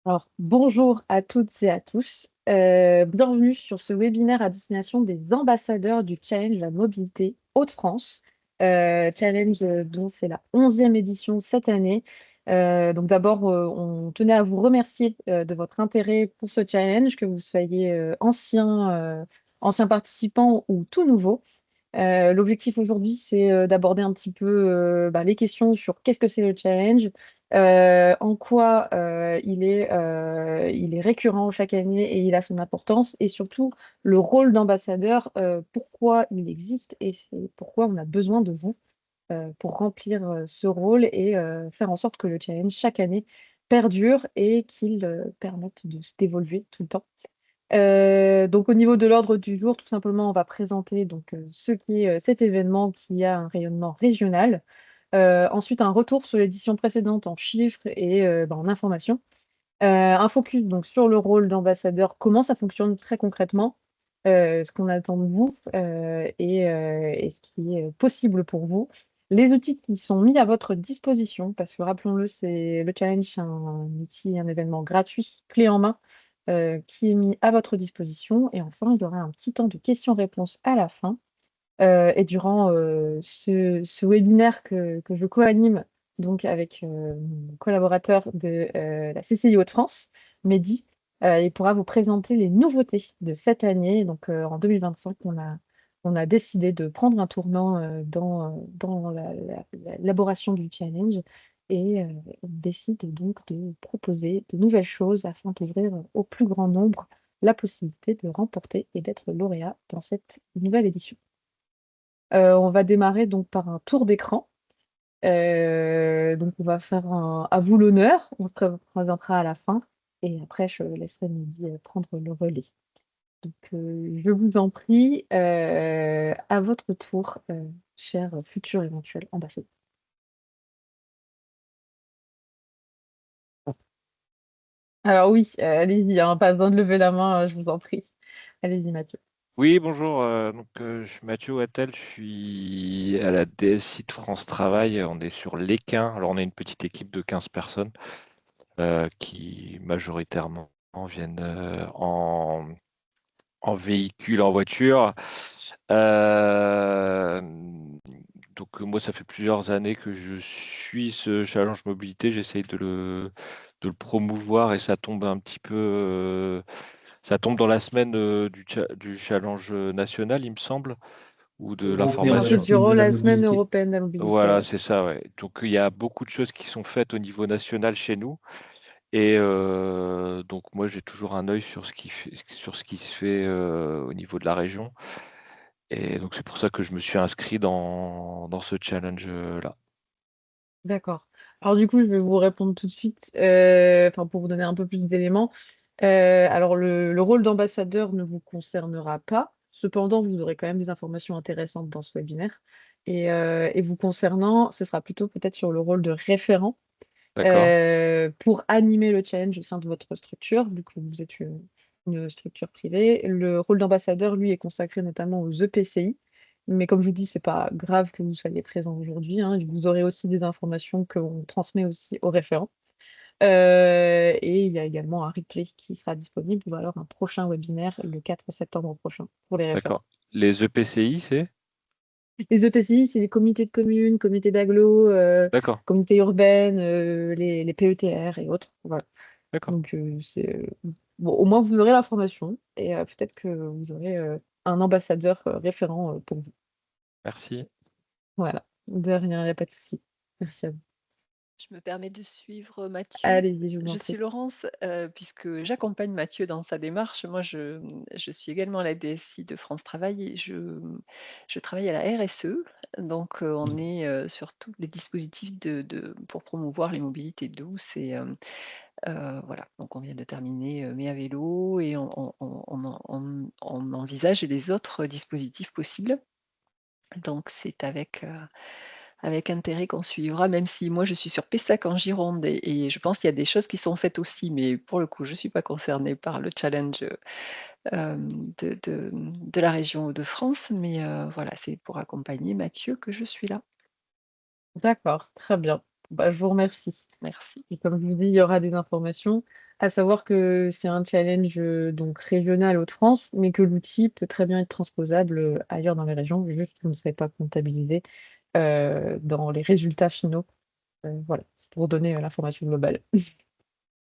Alors, bonjour à toutes et à tous. Bienvenue sur ce webinaire à destination des ambassadeurs du Challenge La Mobilité Hauts-de-France. Challenge dont c'est la 11e édition cette année. Donc d'abord, on tenait à vous remercier de votre intérêt pour ce challenge, que vous soyez ancien participant ou tout nouveau. L'objectif aujourd'hui, c'est d'aborder un petit peu les questions sur qu'est-ce que c'est le challenge, en quoi il est récurrent chaque année et il a son importance, et surtout le rôle d'ambassadeur, pourquoi il existe et pourquoi on a besoin de vous pour remplir ce rôle et faire en sorte que le challenge chaque année perdure et qu'il permette d'évoluer tout le temps. Donc au niveau de l'ordre du jour, tout simplement, on va présenter donc ce qu'est cet événement qui a un rayonnement régional. Ensuite, un retour sur l'édition précédente en chiffres et en informations. Un focus donc sur le rôle d'ambassadeur, comment ça fonctionne très concrètement, ce qu'on attend de vous et ce qui est possible pour vous. Les outils qui sont mis à votre disposition, parce que rappelons-le, c'est le challenge, c'est un outil, un événement gratuit, clé en main, qui est mis à votre disposition. Et enfin, il y aura un petit temps de questions-réponses à la fin. Et durant ce webinaire que je co-anime donc avec mon collaborateur de la CCI Hauts-de-France, Mehdi, il pourra vous présenter les nouveautés de cette année. Donc en 2025, on a décidé de prendre un tournant dans l'élaboration du challenge et on décide donc de proposer de nouvelles choses afin d'ouvrir au plus grand nombre la possibilité de remporter et d'être lauréat dans cette nouvelle édition. On va démarrer donc par un tour d'écran. Donc on va faire un à vous l'honneur, on se présentera à la fin et après je laisserai Mehdi, prendre le relais. Donc je vous en prie, à votre tour, cher futur éventuel ambassadeur. Alors oui, allez-y, hein, pas besoin de lever la main, je vous en prie. Allez-y Mathieu. Oui, bonjour. Je suis Mathieu Wattel, je suis à la DSI de France Travail. On est sur l'Équin. Alors, on est une petite équipe de 15 personnes qui majoritairement viennent en véhicule, en voiture. Euh, Moi, ça fait plusieurs années que je suis ce challenge mobilité. J'essaye de le promouvoir et ça tombe un petit peu. Ça tombe dans la semaine du challenge national, il me semble, ou de Européen Alors c'est l'information. durant de la la semaine mobilité. européenne de la mobilité, Voilà, ouais. c'est ça, ouais. Donc il y a beaucoup de choses qui sont faites au niveau national chez nous. Et donc moi j'ai toujours un œil sur ce qui se fait au niveau de la région. Et donc c'est pour ça que je me suis inscrit dans ce challenge-là. D'accord. Alors du coup, je vais vous répondre tout de suite, enfin pour vous donner un peu plus d'éléments. Alors le rôle d'ambassadeur ne vous concernera pas. Cependant, vous aurez quand même des informations intéressantes dans ce webinaire. Et vous concernant, ce sera plutôt peut-être sur le rôle de référent D'accord? pour animer le challenge au sein de votre structure, vu que vous êtes une structure privée. Le rôle d'ambassadeur, lui, est consacré notamment aux EPCI. Mais comme je vous dis, c'est pas grave que vous soyez présent aujourd'hui, hein. Vous aurez aussi des informations qu'on transmet aussi aux référents. Et il y a également un replay qui sera disponible, ou alors un prochain webinaire le 4 septembre prochain pour les référents. D'accord. Les EPCI, c'est? Les EPCI, c'est les comités de communes, comités d'agglo, D'accord, comités urbaines, les PETR et autres. Voilà. d'accord. Donc, bon, au moins, vous aurez l'information et peut-être que vous aurez un ambassadeur référent pour vous. Merci. Voilà. De rien, il n'y a pas de souci. Merci à vous. Je me permets de suivre Mathieu. Allez-y, je vous en Je suis prie. Laurence, puisque j'accompagne Mathieu dans sa démarche. Moi, je suis également à la DSI de France Travail et je travaille à la RSE. Donc, on est sur tous les dispositifs pour promouvoir les mobilités douces. Et voilà, donc on vient de terminer Mais à vélo et on envisage les autres dispositifs possibles. Donc, c'est avec intérêt qu'on suivra, même si moi je suis sur Pessac en Gironde et je pense qu'il y a des choses qui sont faites aussi, mais pour le coup, je ne suis pas concernée par le challenge, de la région Hauts-de-France, mais voilà, c'est pour accompagner Mathieu que je suis là. D'accord, très bien. Bah, je vous remercie. Merci. Et comme je vous dis, il y aura des informations. À savoir que c'est un challenge donc régional Hauts-de-France, mais que l'outil peut très bien être transposable ailleurs dans les régions, juste vous ne serez pas comptabilisé dans les résultats finaux. Voilà, c'est pour donner l'information globale. Je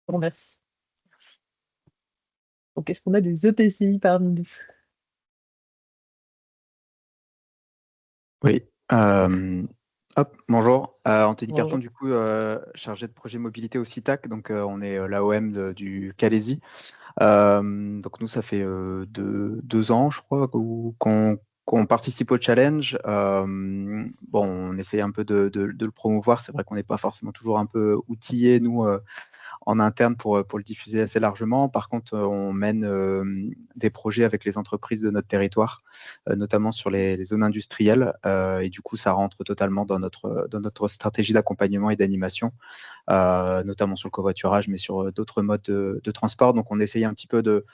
vous remercie. Merci. Donc, est-ce qu'on a des EPCI parmi nous? Oui. Hop, bonjour. Anthony Carton, Bonjour. du coup, chargé de projet mobilité au CITAC. Donc, on est l'AOM du Calaisis. Donc, nous, ça fait 2 ans, je crois, qu'on participe au challenge. Bon, on essaye un peu de le promouvoir. C'est vrai qu'on n'est pas forcément toujours un peu outillés, nous, en interne pour le diffuser assez largement. Par contre, on mène des projets avec les entreprises de notre territoire, notamment sur les zones industrielles. Et du coup, ça rentre totalement dans notre stratégie d'accompagnement et d'animation, notamment sur le covoiturage, mais sur d'autres modes de transport. Donc, on essaye un petit peu de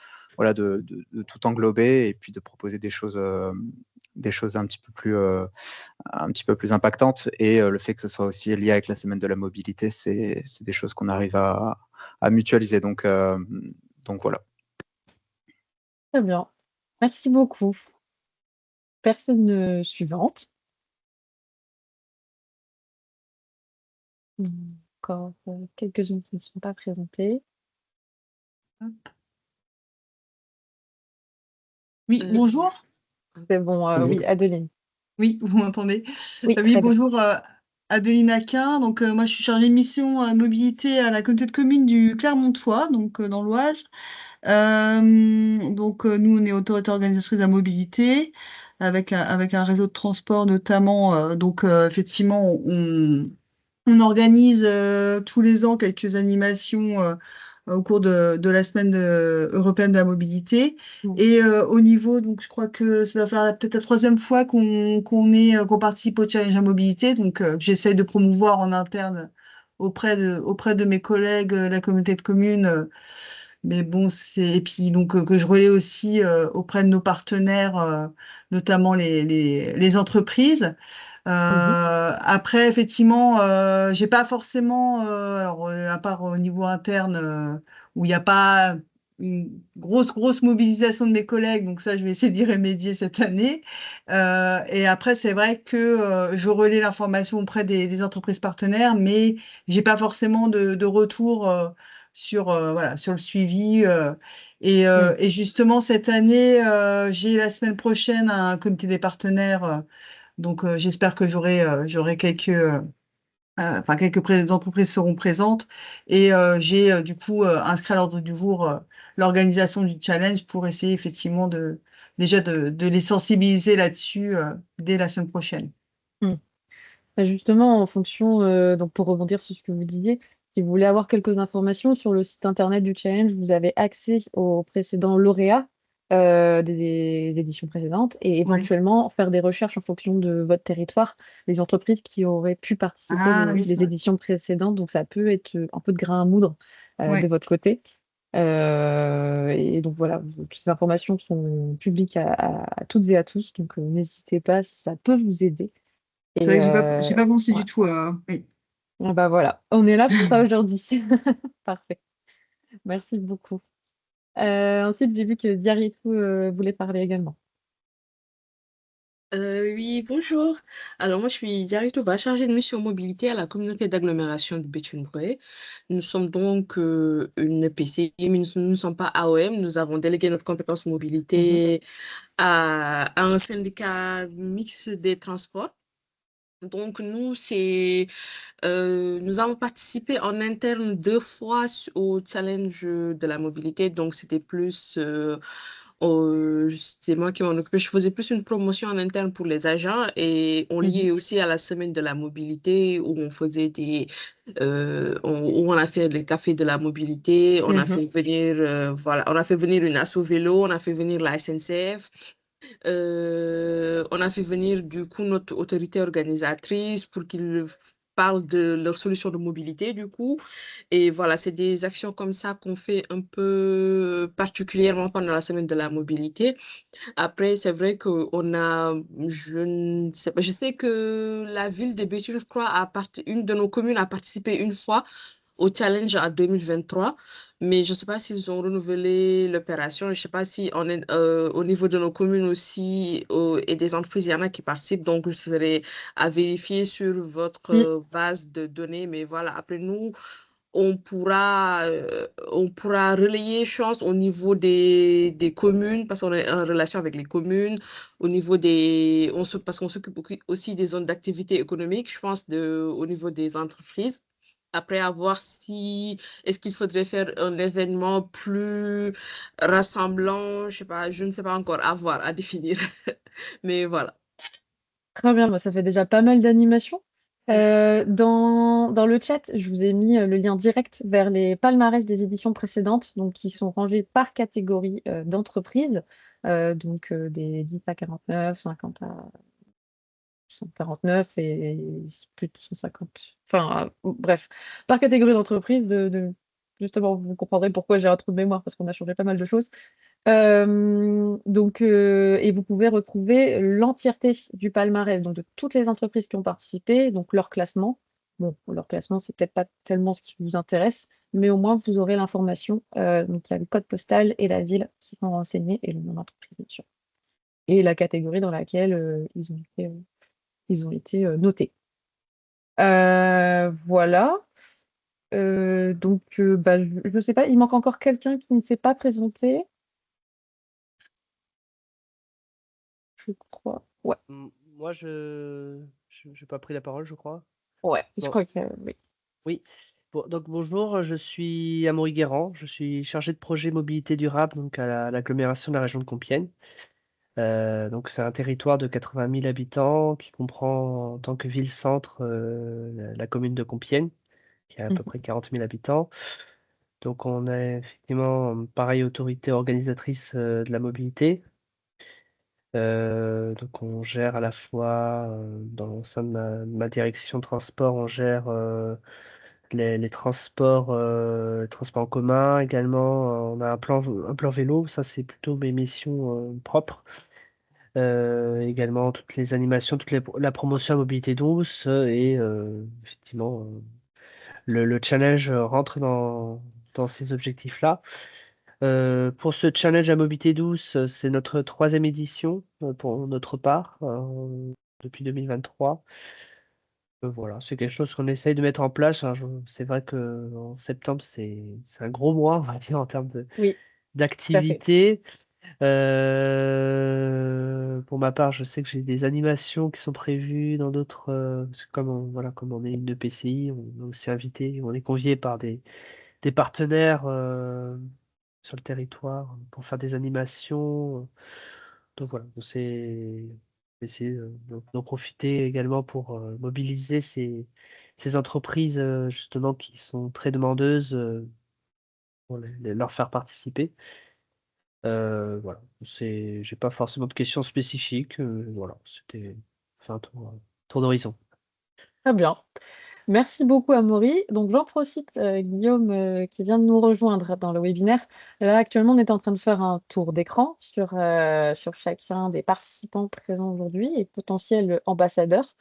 tout englober et puis de proposer des choses un petit peu plus impactantes. Et le fait que ce soit aussi lié avec la semaine de la mobilité, c'est des choses qu'on arrive à mutualiser. Donc voilà. Très bien. Merci beaucoup. Personne suivante. Encore quelques-unes qui ne sont pas présentées. Oui, bonjour. C'est bon, oui, Adeline. Oui, vous m'entendez? Oui, Oui, très bien. bonjour, Adeline Aquin. Donc, moi, je suis chargée de mission mobilité à la communauté de communes du Clermontois, donc dans l'Oise. Donc, nous, on est autorité organisatrice de la mobilité avec un réseau de transport notamment. Donc, effectivement, on organise tous les ans quelques animations au cours de la semaine européenne de la mobilité. Mm. Et au niveau, donc je crois que ça va faire peut-être la troisième fois qu'on participe au challenge à mobilité. Donc j'essaye de promouvoir en interne auprès de mes collègues, la communauté de communes. Mais bon, et puis donc que je relais aussi auprès de nos partenaires, notamment les entreprises. Mhm. Après, effectivement, j'ai pas forcément, alors, à part au niveau interne, où il n'y a pas une grosse mobilisation de mes collègues, donc ça, je vais essayer d'y remédier cette année. Et après, c'est vrai que je relais l'information auprès des entreprises partenaires, mais j'ai pas forcément de retour voilà, sur le suivi. Mm. Et justement, cette année, j'ai la semaine prochaine un comité des partenaires. Donc, j'espère que j'aurai quelques entreprises seront présentes. Et j'ai du coup inscrit à l'ordre du jour l'organisation du challenge pour essayer effectivement déjà de les sensibiliser là-dessus dès la semaine prochaine. Mm. Bah, justement, en fonction, donc pour rebondir sur ce que vous disiez, si vous voulez avoir quelques informations sur le site internet du challenge, vous avez accès aux précédents lauréats des éditions précédentes et Oui. éventuellement faire des recherches en fonction de votre territoire, les entreprises qui auraient pu participer Ah oui, des éditions précédentes. Donc ça peut être un peu de grain à moudre de ouais. votre côté. Et donc voilà, toutes ces informations sont publiques à toutes et à tous, donc n'hésitez pas si ça peut vous aider. C'est Et vrai que j'ai pas pensé ouais. du tout oui. Ah bah voilà, on est là pour ça aujourd'hui. Parfait. Merci beaucoup. Ensuite, j'ai vu que Diaritou voulait parler également. Oui, bonjour. Alors, moi, je suis Diary Touba, chargée de mission mobilité à la communauté d'agglomération de Béthune-Bray. Nous sommes donc une EPCI, mais nous ne sommes pas AOM. Nous avons délégué notre compétence Mhm. mobilité à un syndicat mixte des transports. Donc, nous avons participé en interne 2 fois au challenge de la mobilité. Donc, c'était plus, c'est moi qui m'en occupais. Je faisais plus une promotion en interne pour les agents et on Mhm. liait aussi à la semaine de la mobilité où où on a fait le café de la mobilité. On a Mhm. fait venir, voilà, on a fait venir une asso vélo, on a fait venir la SNCF. On a fait venir du coup notre autorité organisatrice pour qu'ils parlent de leurs solutions de mobilité du coup. Et voilà, c'est des actions comme ça qu'on fait un peu particulièrement pendant la semaine de la mobilité. Après, c'est vrai je ne sais pas, je sais que la ville de Béthune, je crois, une de nos communes a participé une fois au challenge en 2023, mais je ne sais pas s'ils ont renouvelé l'opération. Je ne sais pas si on est au niveau de nos communes aussi et des entreprises, il y en a qui participent, donc je serai à vérifier sur votre Mm. base de données. Mais voilà, après nous, on pourra relayer, je pense, au niveau des communes, parce qu'on est en relation avec les communes, au niveau parce qu'on s'occupe aussi des zones d'activité économique, je pense, au niveau des entreprises. Après, à voir si, est-ce qu'il faudrait faire un événement plus rassemblant, je sais pas, je ne sais pas encore, à voir, à définir. Mais voilà. Très bien, bah, ça fait déjà pas mal d'animations. Dans le chat, je vous ai mis le lien direct vers les palmarès des éditions précédentes, donc qui sont rangés par catégorie d'entreprise, donc des 10 à 49, 50 à 149 et plus de 150. Enfin, bref, par catégorie d'entreprise, justement, vous comprendrez pourquoi j'ai un trou de mémoire, parce qu'on a changé pas mal de choses. Et vous pouvez retrouver l'entièreté du palmarès, donc de toutes les entreprises qui ont participé, donc leur classement. Bon, leur classement, c'est peut-être pas tellement ce qui vous intéresse, mais au moins vous aurez l'information. Donc il y a le code postal et la ville qui sont renseignés et le nom d'entreprise, bien sûr. Et la catégorie dans laquelle ils ont été notés. Voilà. Bah, je ne sais pas, il manque encore quelqu'un qui ne s'est pas présenté, je crois. Ouais, Moi, je n'ai pas pris la parole, je crois. ouais, je Bon, crois que oui. oui. Bon, donc bonjour, je suis Amaury Guérand, je suis chargé de projet mobilité durable donc à l'agglomération de la région de Compiègne. Donc c'est un territoire de 80 000 habitants qui comprend en tant que ville-centre la commune de Compiègne, qui a à peu près 40 000 habitants. Donc on est effectivement pareil autorité organisatrice de la mobilité. Donc on gère à la fois au sein de ma direction transport, on gère les transports, transports en commun également. On a un plan vélo, ça c'est plutôt mes missions propres. Également toutes les animations, la promotion à mobilité douce et effectivement le challenge rentre dans ces objectifs-là. Pour ce challenge à mobilité douce, c'est notre troisième édition pour notre part depuis 2023. Voilà, c'est quelque chose qu'on essaye de mettre en place, hein. C'est vrai qu'en septembre, c'est un gros mois, on va dire, en termes Oui, tout à fait. d'activité. Pour ma part, je sais que j'ai des animations qui sont prévues dans d'autres. Parce que comme on est une EPCI, on est aussi invité, on est convié par des partenaires sur le territoire pour faire des animations. Donc voilà, c'est essayer d'en profiter également pour mobiliser ces entreprises justement qui sont très demandeuses pour leur faire participer. Voilà, j'ai pas forcément de questions spécifiques. Voilà, c'était faire un tour d'horizon. Très bien. Merci beaucoup, Amaury. Donc, j'en profite, Guillaume, qui vient de nous rejoindre dans le webinaire. Là, actuellement, on est en train de faire un tour d'écran sur chacun des participants présents aujourd'hui et potentiels ambassadeurs.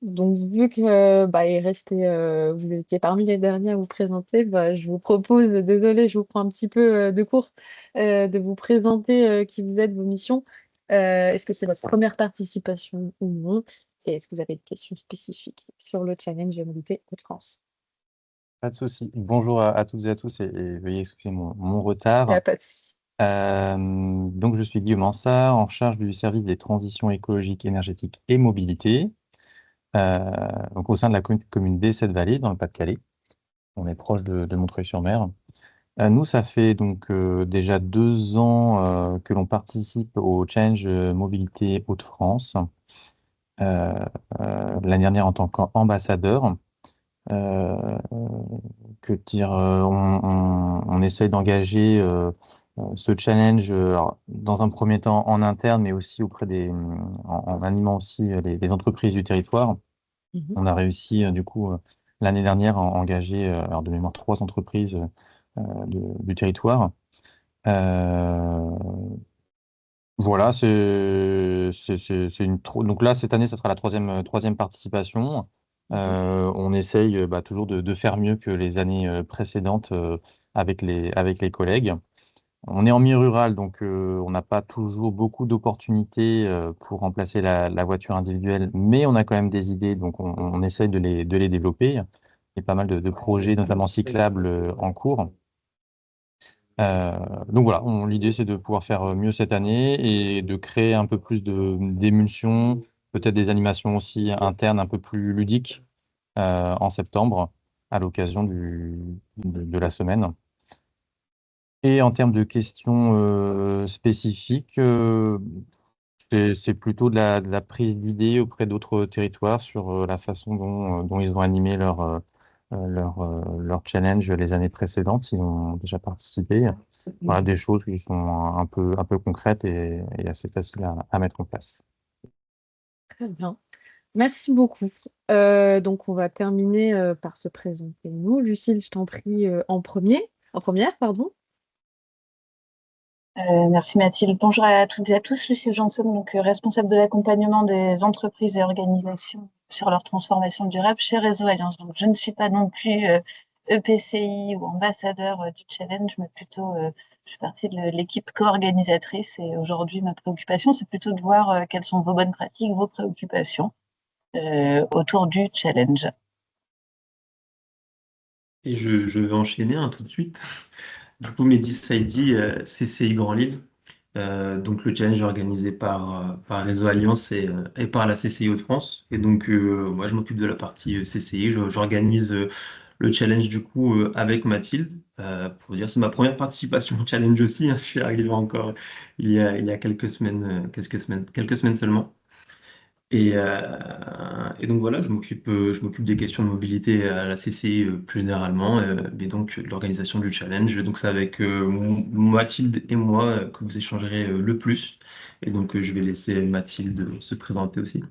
Donc, vu que il restait, vous étiez parmi les derniers à vous présenter, bah, je vous propose, désolée, je vous prends un petit peu de cours, de vous présenter qui vous êtes, vos missions. Est-ce que c'est votre première participation ou non? Et est-ce que vous avez des questions spécifiques sur le challenge mobilité Hauts-de-France? Pas de souci. Bonjour à toutes et à tous et veuillez excuser mon Il n'y retard. a pas de souci. Donc, je suis Guillaume Ansart, en charge du service des transitions écologiques, énergétiques et mobilité, donc au sein de la commune d'Essette-Vallée, dans le Pas-de-Calais. On est proche de Montreuil-sur-Mer. Nous, ça fait donc déjà 2 ans que l'on participe au Challenge Mobilité Hauts-de-France. L'année dernière en tant qu'ambassadeur. Que dire, on essaye d'engager ce challenge alors, dans un premier temps en interne, mais aussi auprès en animant aussi les entreprises du territoire. Mhm. On a réussi du coup l'année dernière à engager alors de mémoire 3 entreprises du territoire. Voilà, donc là cette année ça sera la troisième participation. On essaye toujours de faire mieux que les années précédentes avec les collègues. On est en mi-rural, donc on n'a pas toujours beaucoup d'opportunités pour remplacer la voiture individuelle, mais on a quand même des idées, donc on essaye de les développer. Il y a pas mal de projets, notamment cyclables, en cours. Donc voilà, l'idée c'est de pouvoir faire mieux cette année et de créer un peu plus d'émulsion, peut-être des animations aussi internes un peu plus ludiques en septembre, à l'occasion de la semaine. Et en termes de questions spécifiques, c'est plutôt de la prise d'idées auprès d'autres territoires sur la façon dont ils ont animé leur challenge les années précédentes, ils ont déjà participé. Voilà, des choses qui sont un peu concrètes et assez faciles à mettre en place. Très bien. Merci beaucoup. Donc, on va terminer par se présenter nous. Lucille, je t'en prie, en première, pardon. Merci Mathilde. Bonjour à toutes et à tous. Lucie Johnson, donc responsable de l'accompagnement des entreprises et organisations sur leur transformation durable chez Réseau Alliance. Donc, je ne suis pas non plus EPCI ou ambassadeur du challenge, mais plutôt je fais partie de l'équipe co-organisatrice. Et aujourd'hui, ma préoccupation, c'est plutôt de voir quelles sont vos bonnes pratiques, vos préoccupations autour du challenge. Et je vais enchaîner tout de suite. Du coup, Mehdi Saidi, CCI Grand Lille. Donc le challenge est organisé par Réseau Alliance et par la CCI Hauts-de-France. Et donc moi je m'occupe de la partie CCI. J'organise le challenge du coup avec Mathilde. Pour dire c'est ma première participation au challenge aussi, hein. Je suis arrivé encore il y a quelques semaines seulement. Et donc voilà, je m'occupe des questions de mobilité à la CCI plus généralement, et donc de l'organisation du challenge. Donc c'est avec Mathilde et moi que vous échangerez le plus. Et donc je vais laisser Mathilde se présenter aussi.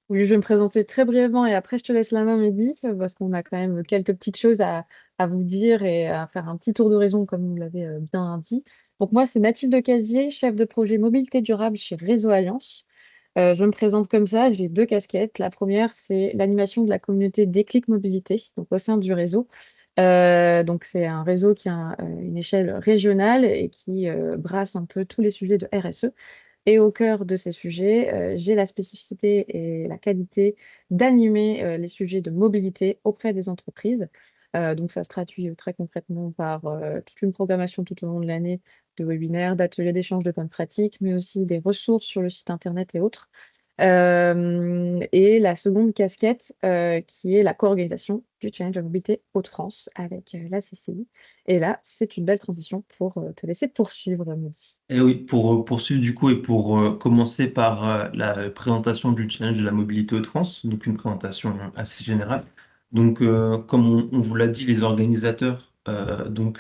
Oui, je vais me présenter très brièvement et après je te laisse la main, Mehdi, parce qu'on a quand même quelques petites choses à vous dire et à faire un petit tour d'horizon, comme vous l'avez bien dit. Donc moi, c'est Mathilde Casier, chef de projet mobilité durable chez Réseau Alliance. Je me présente comme ça, j'ai deux casquettes. La première, c'est l'animation de la communauté Déclic Mobilité, donc au sein du réseau. Donc c'est un réseau qui a une échelle régionale et qui brasse un peu tous les sujets de RSE. Et au cœur de ces sujets, j'ai la spécificité et la qualité d'animer les sujets de mobilité auprès des entreprises. Donc ça se traduit très concrètement par toute une programmation tout au long de l'année de webinaires, d'ateliers d'échange de bonnes pratiques, mais aussi des ressources sur le site internet et autres. Et la seconde casquette, qui est la co-organisation du Challenge de mobilité Hauts-de-France avec la CCI. Et là, c'est une belle transition pour te laisser poursuivre, Mehdi. Et oui, pour poursuivre du coup et pour commencer par la présentation du challenge de la mobilité Hauts-de-France, donc une présentation assez générale. Donc comme on vous l'a dit, les organisateurs, on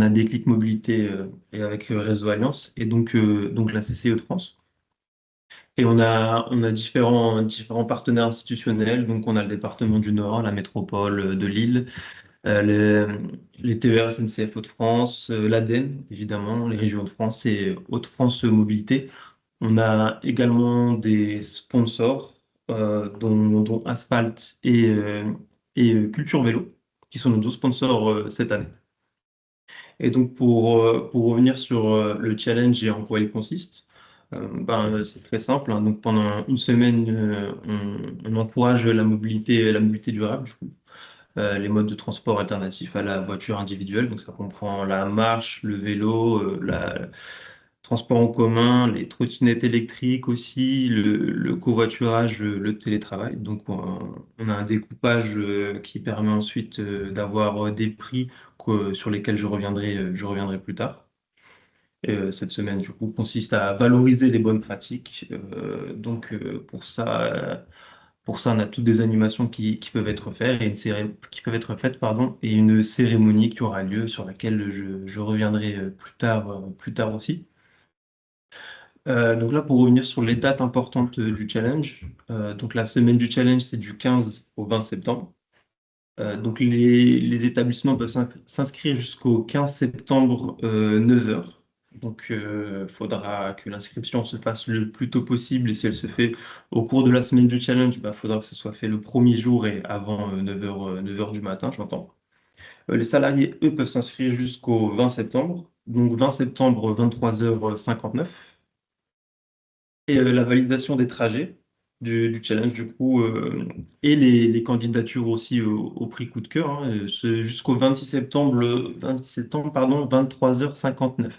a Déclic Mobilité et avec Réseau Alliance et donc la CCI Hauts-de-France. Et on a différents partenaires institutionnels. Donc on a le département du Nord, la métropole de Lille, les TER SNCF Hauts-de-France, l'ADEME, évidemment, les régions Hauts-de-France et Hauts-de-France Mobilité. On a également des sponsors, dont Asphalt et Culture Vélo, qui sont nos deux sponsors cette année. Et donc, pour revenir sur le challenge et en quoi il consiste, c'est très simple, hein. Donc, pendant une semaine, on encourage la mobilité durable, du coup. Les modes de transport alternatifs à la voiture individuelle. Donc, ça comprend la marche, le vélo, le transport en commun, les trottinettes électriques aussi, le covoiturage, le télétravail. Donc, on a un découpage qui permet ensuite d'avoir des prix sur lesquels je reviendrai plus tard. Et, cette semaine, du coup, consiste à valoriser les bonnes pratiques. Pour ça, on a toutes des animations qui peuvent être faites et et une cérémonie qui aura lieu sur laquelle je reviendrai plus tard aussi. Donc là, pour revenir sur les dates importantes du challenge, donc la semaine du challenge, c'est du 15 au 20 septembre. Donc les établissements peuvent s'inscrire jusqu'au 15 septembre 9h. Donc, il faudra que l'inscription se fasse le plus tôt possible. Et si elle se fait au cours de la semaine du challenge, il faudra que ce soit fait le premier jour et avant 9h du matin, j'entends. Les salariés, eux, peuvent s'inscrire jusqu'au 20 septembre. Donc, 20 septembre, 23h59. Et la validation des trajets du challenge, du coup, et les candidatures aussi au prix coup de cœur, hein, jusqu'au 26 septembre, 26 septembre, pardon, 23h59.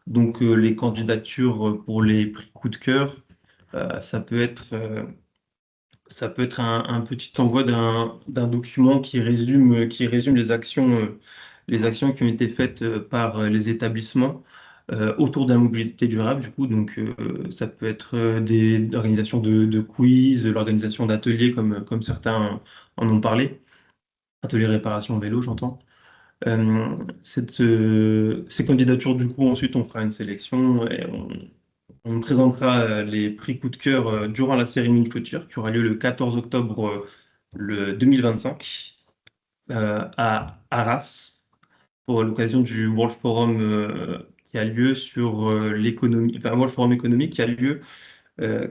Donc, les candidatures pour les prix coup de cœur, ça peut être un petit envoi d'un document qui résume les actions qui ont été faites par les établissements autour de la mobilité durable, du coup. Donc, ça peut être des organisations de quiz, l'organisation d'ateliers comme certains en ont parlé, ateliers réparation vélo, j'entends. Ces candidatures, du coup, ensuite, on fera une sélection et on présentera les prix coup de cœur durant la cérémonie de clôture qui aura lieu le 14 octobre 2025 à Arras pour l'occasion du World Forum qui a lieu sur l'économie, enfin, World Forum économique qui a lieu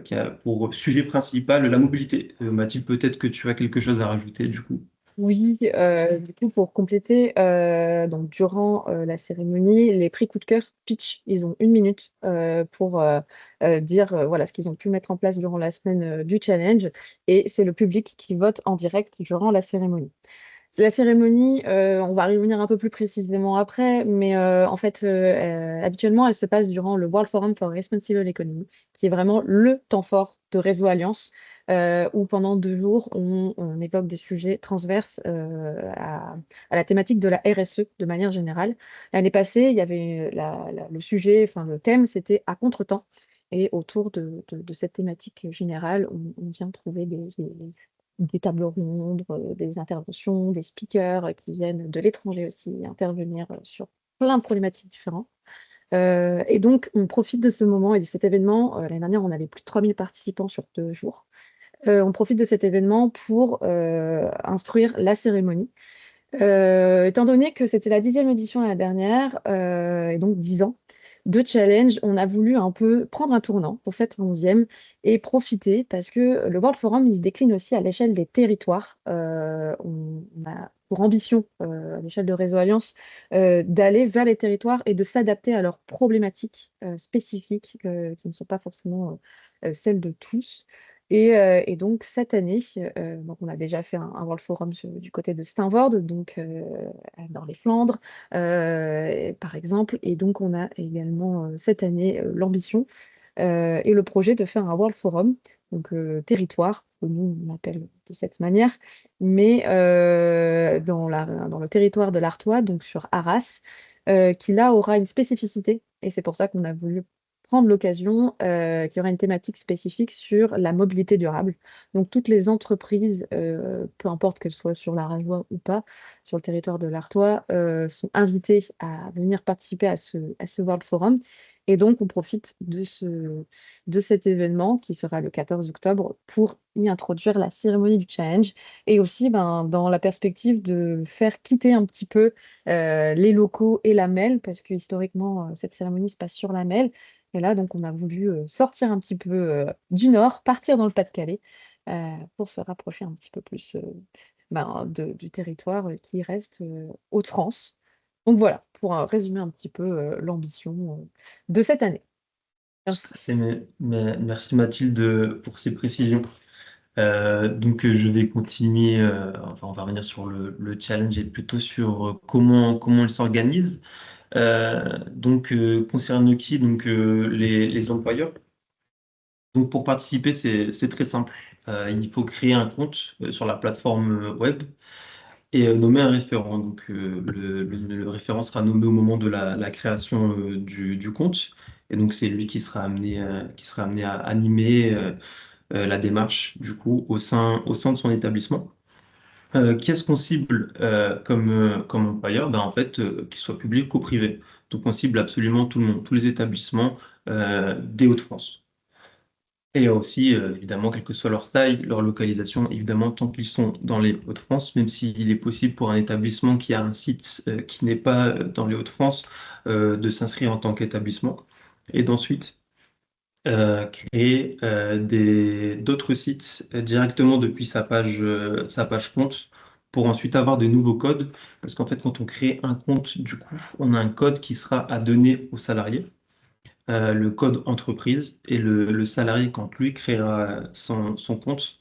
qui a pour sujet principal la mobilité. Mathilde, peut-être que tu as quelque chose à rajouter du coup. Oui, du coup, pour compléter, donc durant la cérémonie, les prix coup de cœur pitch, ils ont 1 minute pour dire voilà ce qu'ils ont pu mettre en place durant la semaine du challenge, et c'est le public qui vote en direct durant la cérémonie. La cérémonie, on va y revenir un peu plus précisément après, mais en fait, habituellement, elle se passe durant le World Forum for Responsible Economy, qui est vraiment le temps fort de Réseau Alliance, où pendant 2 jours, on évoque des sujets transverses à la thématique de la RSE de manière générale. L'année passée, il y avait le sujet, enfin le thème, c'était à contre-temps. Et autour de cette thématique générale, on vient trouver des tables rondes, des interventions, des speakers qui viennent de l'étranger aussi intervenir sur plein de problématiques différentes. Et donc, on profite de ce moment et de cet événement. L'année dernière, on avait plus de 3000 participants sur 2 jours. On profite de cet événement pour instruire la cérémonie. Étant donné que c'était la 10e édition l'année dernière, et donc 10 ans de challenge, on a voulu un peu prendre un tournant pour cette 11e et profiter parce que le World Forum, il se décline aussi à l'échelle des territoires. On a pour ambition, à l'échelle de Réseau Alliance, d'aller vers les territoires et de s'adapter à leurs problématiques spécifiques qui ne sont pas forcément celles de tous. Et donc, cette année, donc on a déjà fait un World Forum du côté de Steenvoorde, donc dans les Flandres, par exemple. Et donc, on a également cette année l'ambition et le projet de faire un World Forum, donc territoire, que nous on appelle de cette manière, mais dans le territoire de l'Artois, donc sur Arras, qui là aura une spécificité. Et c'est pour ça qu'on a voulu prendre l'occasion qu'il y aura une thématique spécifique sur la mobilité durable. Donc toutes les entreprises, peu importe qu'elles soient sur l'Aragois ou pas, sur le territoire de l'Artois, sont invitées à venir participer à ce World Forum. Et donc, on profite de cet événement qui sera le 14 octobre pour y introduire la cérémonie du challenge et aussi dans la perspective de faire quitter un petit peu les locaux et la MEL, parce que historiquement, cette cérémonie se passe sur la MEL. Et là, donc, on a voulu sortir un petit peu du nord, partir dans le Pas-de-Calais pour se rapprocher un petit peu plus du territoire qui reste Hauts-de-France. Donc voilà, pour résumer un petit peu l'ambition de cette année. Merci. Merci Mathilde pour ces précisions. Donc, je vais continuer, enfin, on va revenir sur le challenge et plutôt sur comment il s'organise. Donc, concerne qui? Donc, les employeurs. Donc, pour participer, c'est très simple. Il faut créer un compte sur la plateforme web et nommer un référent. Donc, le référent sera nommé au moment de la création du compte. Et donc, c'est lui qui sera amené à animer la démarche, du coup, au sein de son établissement. Qui est-ce qu'on cible comme employeur? Ben, en fait, qu'il soit public ou privé. Donc, on cible absolument tout le monde, tous les établissements des Hauts-de-France. Et aussi, évidemment, quelle que soit leur taille, leur localisation, évidemment, tant qu'ils sont dans les Hauts-de-France, même s'il est possible pour un établissement qui a un site qui n'est pas dans les Hauts-de-France de s'inscrire en tant qu'établissement. Et d'ensuite, créer d'autres sites directement depuis sa page compte pour ensuite avoir de nouveaux codes. Parce qu'en fait, quand on crée un compte, du coup, on a un code qui sera à donner aux salariés, le code entreprise, et le salarié, quand lui créera son compte,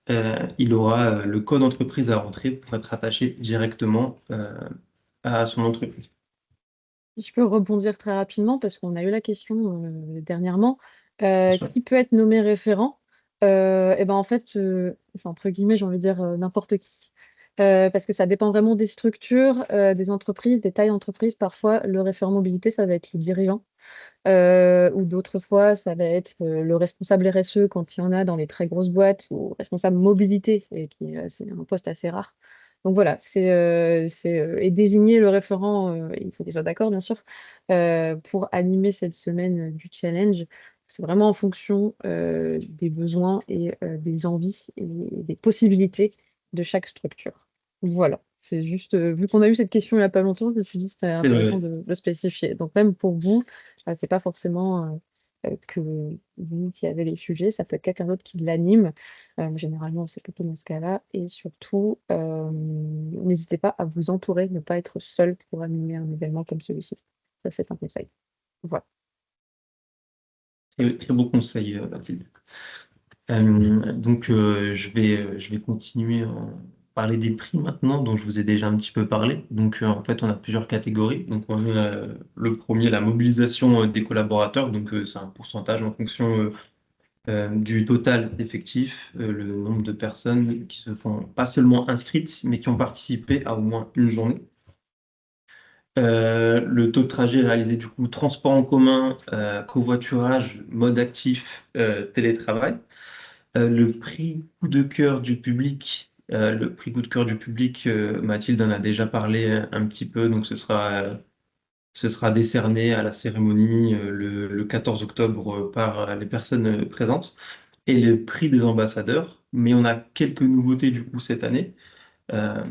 il aura le code entreprise à rentrer pour être attaché directement à son entreprise. Si je peux rebondir très rapidement, parce qu'on a eu la question dernièrement, Bien sûr. qui peut être nommé référent? Et ben en fait, enfin, entre guillemets, j'ai envie de dire n'importe qui. Parce que ça dépend vraiment des structures, des entreprises, des tailles d'entreprise. Parfois, le référent mobilité, ça va être le dirigeant. Ou d'autres fois, ça va être le responsable RSE quand il y en a dans les très grosses boîtes, ou responsable mobilité, et c'est un poste assez rare. Donc voilà, et désigner le référent, il faut qu'il soit d'accord, bien sûr, pour animer cette semaine du challenge. C'est vraiment en fonction des besoins et des envies et des possibilités de chaque structure. Voilà, c'est juste, vu qu'on a eu cette question il n'y a pas longtemps, je me suis dit que c'était C'est intéressant vrai. de le spécifier. Donc même pour vous, c'est pas forcément que vous qui avez les sujets, ça peut être quelqu'un d'autre qui l'anime. Généralement, c'est plutôt dans ce cas-là. Et surtout, n'hésitez pas à vous entourer, ne pas être seul pour animer un événement comme celui-ci. Ça, c'est un conseil. Voilà. Très, très beau conseil, Mathilde. Donc, je vais continuer à parler des prix maintenant, dont je vous ai déjà un petit peu parlé. Donc, en fait, on a plusieurs catégories. Donc, on a le premier, la mobilisation des collaborateurs. Donc, c'est un pourcentage en fonction du total d'effectifs, le nombre de personnes qui se font pas seulement inscrites, mais qui ont participé à au moins une journée. Le taux de trajet réalisé, du coup, transport en commun, covoiturage, mode actif, télétravail. Le prix coup de cœur du public, Mathilde en a déjà parlé un petit peu, donc ce sera décerné à la cérémonie le 14 octobre par les personnes présentes. Et le prix des ambassadeurs, mais on a quelques nouveautés du coup cette année. Euh,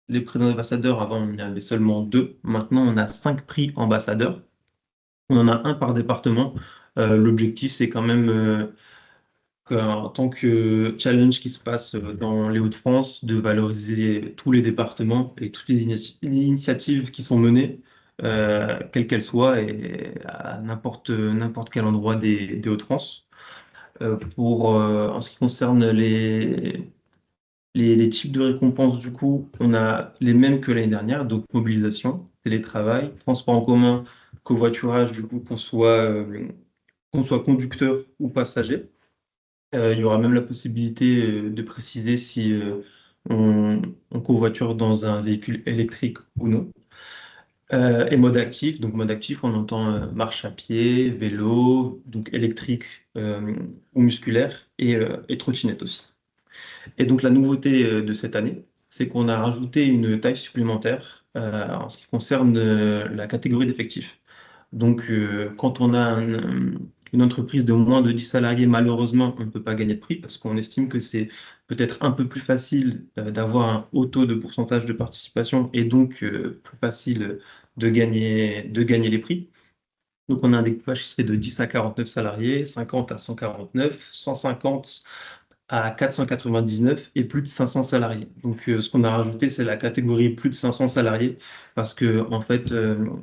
les prix des ambassadeurs, avant on y avait seulement 2, maintenant on a 5 prix ambassadeurs. On en a un par département. L'objectif c'est quand même en tant que challenge qui se passe dans les Hauts-de-France, de valoriser tous les départements et toutes les initiatives qui sont menées, quelles qu'elles soient, et à n'importe quel endroit des Hauts-de-France. En ce qui concerne les types de récompenses, du coup, on a les mêmes que l'année dernière, donc mobilisation, télétravail, transport en commun, covoiturage, du coup, qu'on soit conducteur ou passager. Il y aura même la possibilité de préciser si on covoiture dans un véhicule électrique ou non. Et mode actif, donc mode actif, on entend marche à pied, vélo, donc électrique ou musculaire, et trottinette aussi. Et donc la nouveauté de cette année, c'est qu'on a rajouté une taille supplémentaire en ce qui concerne la catégorie d'effectifs. Donc, quand on a une entreprise de moins de 10 salariés, malheureusement, on ne peut pas gagner de prix parce qu'on estime que c'est peut-être un peu plus facile d'avoir un haut taux de pourcentage de participation et donc plus facile de gagner les prix. Donc, on a un découpage qui se fait de 10 à 49 salariés, 50 à 149, 150 à 499 et plus de 500 salariés. Donc, ce qu'on a rajouté, c'est la catégorie plus de 500 salariés parce que, en fait, on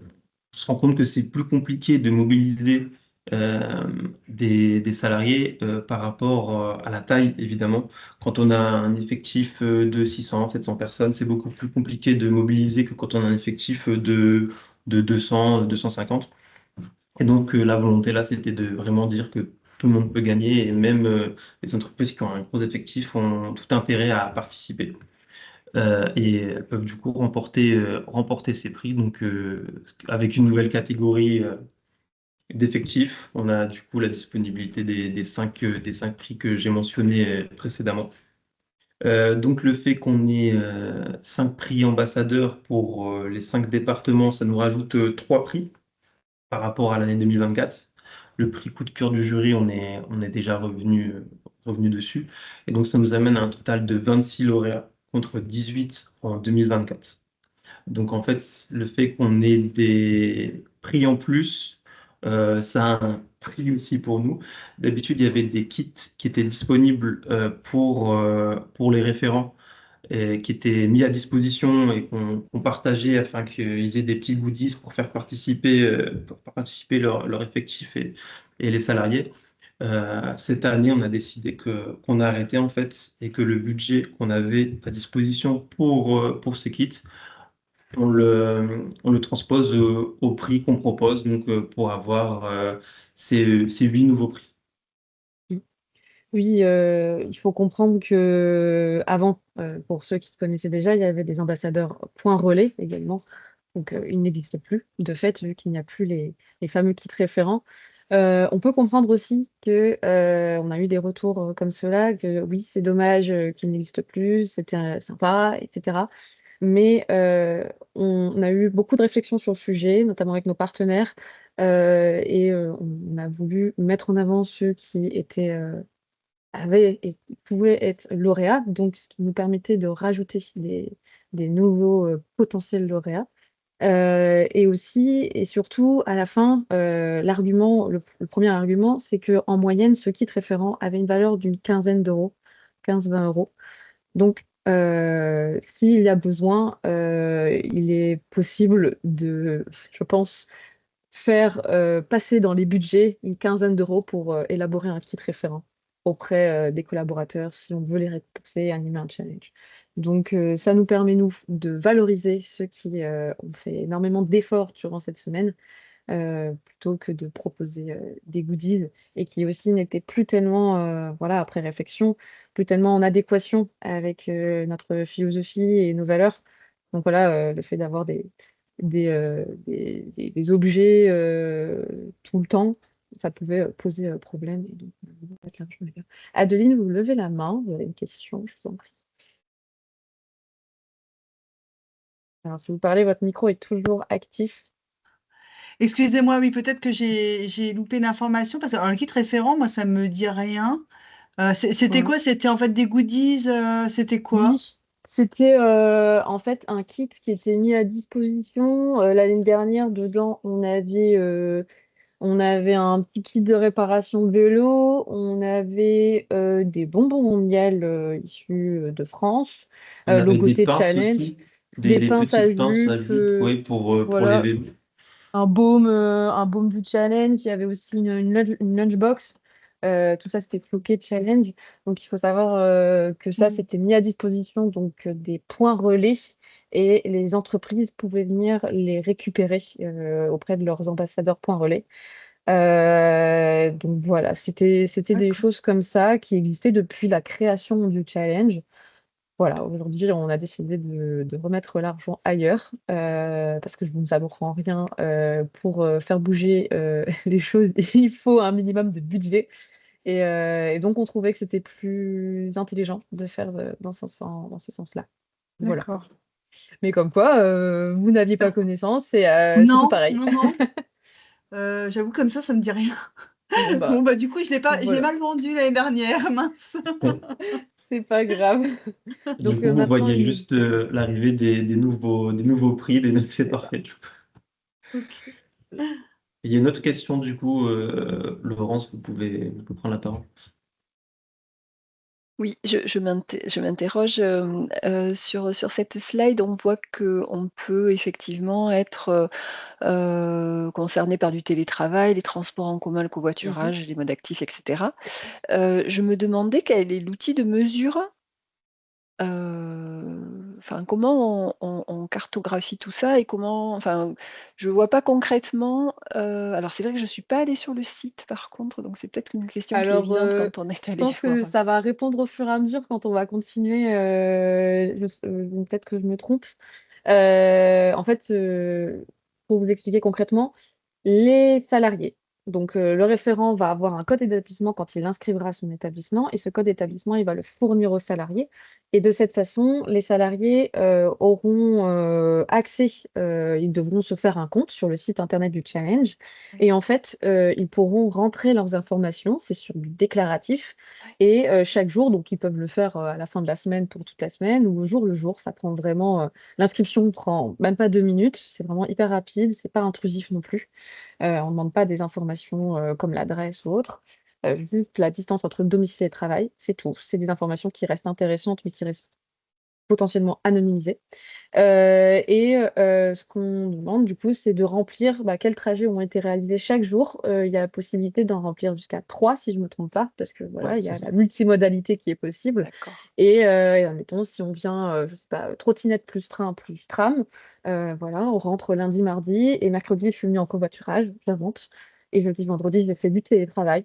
se rend compte que c'est plus compliqué de mobiliser euh, des salariés par rapport à la taille, évidemment. Quand on a un effectif de 600, 700 personnes, c'est beaucoup plus compliqué de mobiliser que quand on a un effectif de 200, 250. Et donc, la volonté là, c'était de vraiment dire que tout le monde peut gagner et même les entreprises qui ont un gros effectif ont tout intérêt à participer. Et elles peuvent du coup remporter ces prix. Donc, avec une nouvelle catégorie d'effectifs, on a du coup la disponibilité des cinq prix que j'ai mentionnés précédemment. Donc, le fait qu'on ait 5 prix ambassadeurs pour les 5 départements, ça nous rajoute 3 prix par rapport à l'année 2024. le prix coup de cœur du jury, on est déjà revenu dessus. Et donc, ça nous amène à un total de 26 lauréats contre 18 en 2024. Donc, en fait, le fait qu'on ait des prix en plus, ça a un prix aussi pour nous. D'habitude, il y avait des kits qui étaient disponibles pour les référents et qui étaient mis à disposition et qu'on partageait afin qu'ils aient des petits goodies pour faire participer leur effectif et les salariés. Cette année, on a décidé qu'on arrêtait en fait et que le budget qu'on avait à disposition pour ces kits, on le transpose au prix qu'on propose, donc pour avoir ces 8 nouveaux prix. Oui, il faut comprendre que avant, pour ceux qui connaissaient déjà, il y avait des ambassadeurs point relais également. Donc, ils n'existent plus, de fait, vu qu'il n'y a plus les fameux kits référents. On peut comprendre aussi que on a eu des retours comme cela, que oui, c'est dommage qu'ils n'existent plus, c'était sympa, etc. Mais on a eu beaucoup de réflexions sur le sujet, notamment avec nos partenaires, et on a voulu mettre en avant ceux qui étaient avaient et pouvaient être lauréats, donc ce qui nous permettait de rajouter des nouveaux potentiels lauréats. Et aussi et surtout, à la fin, le premier argument, c'est qu'en moyenne, ce kit référent avait une valeur d'une quinzaine d'euros, 15-20 euros. Donc, s'il y a besoin, il est possible de, je pense, faire passer dans les budgets une quinzaine d'euros pour élaborer un kit référent auprès des collaborateurs si on veut les récompenser et animer un challenge. Donc, ça nous permet, nous, de valoriser ceux qui ont fait énormément d'efforts durant cette semaine plutôt que de proposer des goodies et qui aussi n'étaient plus tellement, voilà, après réflexion, plus tellement en adéquation avec notre philosophie et nos valeurs. Donc voilà, le fait d'avoir des objets tout le temps, ça pouvait poser problème. Et donc, on va mettre l'argent ailleurs. Adeline, vous levez la main, vous avez une question, je vous en prie. Alors, si vous parlez, votre micro est toujours actif. Excusez-moi, oui, peut-être que j'ai loupé une information parce que alors, le kit référent, moi, ça me dit rien. C'était Ouais. quoi? C'était en fait des goodies, c'était quoi? Oui, c'était en fait un kit qui était mis à disposition l'année dernière. Dedans, on avait un petit kit de réparation de vélo, on avait des bonbons miel issus de France, On avait des logoté pinces Challenge, aussi, des des pinces à petites pinces jupe, à jupe, oui, pour les voilà, vélos. un baume du challenge. Il y avait aussi une lunchbox. Tout ça, c'était floqué de challenge. Donc, il faut savoir que ça, c'était mis à disposition donc des points relais et les entreprises pouvaient venir les récupérer auprès de leurs ambassadeurs points relais. Donc voilà, c'était des D'accord. choses comme ça qui existaient depuis la création du challenge. Voilà, aujourd'hui, on a décidé de remettre l'argent ailleurs parce que je ne vous apprends rien. Pour faire bouger les choses, il faut un minimum de budget. Et donc, on trouvait que c'était plus intelligent de faire dans ce sens-là. Voilà. D'accord. Mais comme quoi, vous n'aviez pas connaissance et c'est tout Non, pareil. non, non. J'avoue, comme ça me dit rien. Bon, Bon, bah, du coup, je l'ai voilà. mal vendu l'année dernière, mince. C'est pas grave. Du Donc, coup, vous maintenant, voyez juste l'arrivée des nouveaux prix, c'est c'est ça. parfait. Du coup. Ok. Il y a une autre question, du coup, Laurence, vous pouvez prendre la parole. Oui, je m'interroge, sur cette slide, on voit qu'on peut effectivement être, concerné par du télétravail, les transports en commun, le covoiturage, les modes actifs et cetera. Je me demandais quel est l'outil de mesure, enfin comment on cartographie tout ça et comment enfin, je vois pas concrètement, alors c'est vrai que je suis pas allée sur le site par contre, donc c'est peut-être une question qui est Alors, évidente quand on est je allé pense que voir, ça va répondre au fur et à mesure quand on va continuer. Peut-être que je me trompe. En fait, pour vous expliquer concrètement, les salariés Donc, le référent va avoir un code d'établissement quand il inscrivera son établissement et ce code d'établissement, il va le fournir aux salariés. Et de cette façon, les salariés auront accès, ils devront se faire un compte sur le site internet du challenge. Et en fait, ils pourront rentrer leurs informations, c'est sur du déclaratif. Et chaque jour, donc ils peuvent le faire à la fin de la semaine pour toute la semaine ou le jour. Ça prend vraiment, l'inscription prend même pas 2 minutes. C'est vraiment hyper rapide, c'est pas intrusif non plus. On ne demande pas des informations comme l'adresse ou autre. Juste la distance entre le domicile et le travail, c'est tout. C'est des informations qui restent intéressantes, mais qui restent potentiellement anonymisées. Ce qu'on demande, du coup, c'est de remplir quels trajets ont été réalisés chaque jour. Il y a la possibilité d'en remplir jusqu'à 3, si je ne me trompe pas, parce que voilà, Ouais, il y c'est a ça. la multimodalité qui est possible. D'accord. Et admettons, si on vient, je sais pas, trottinette plus train plus tram, voilà, on rentre lundi, mardi, et mercredi, je suis venue en covoiturage, j'invente. Et jeudi, vendredi, j'ai fait du télétravail.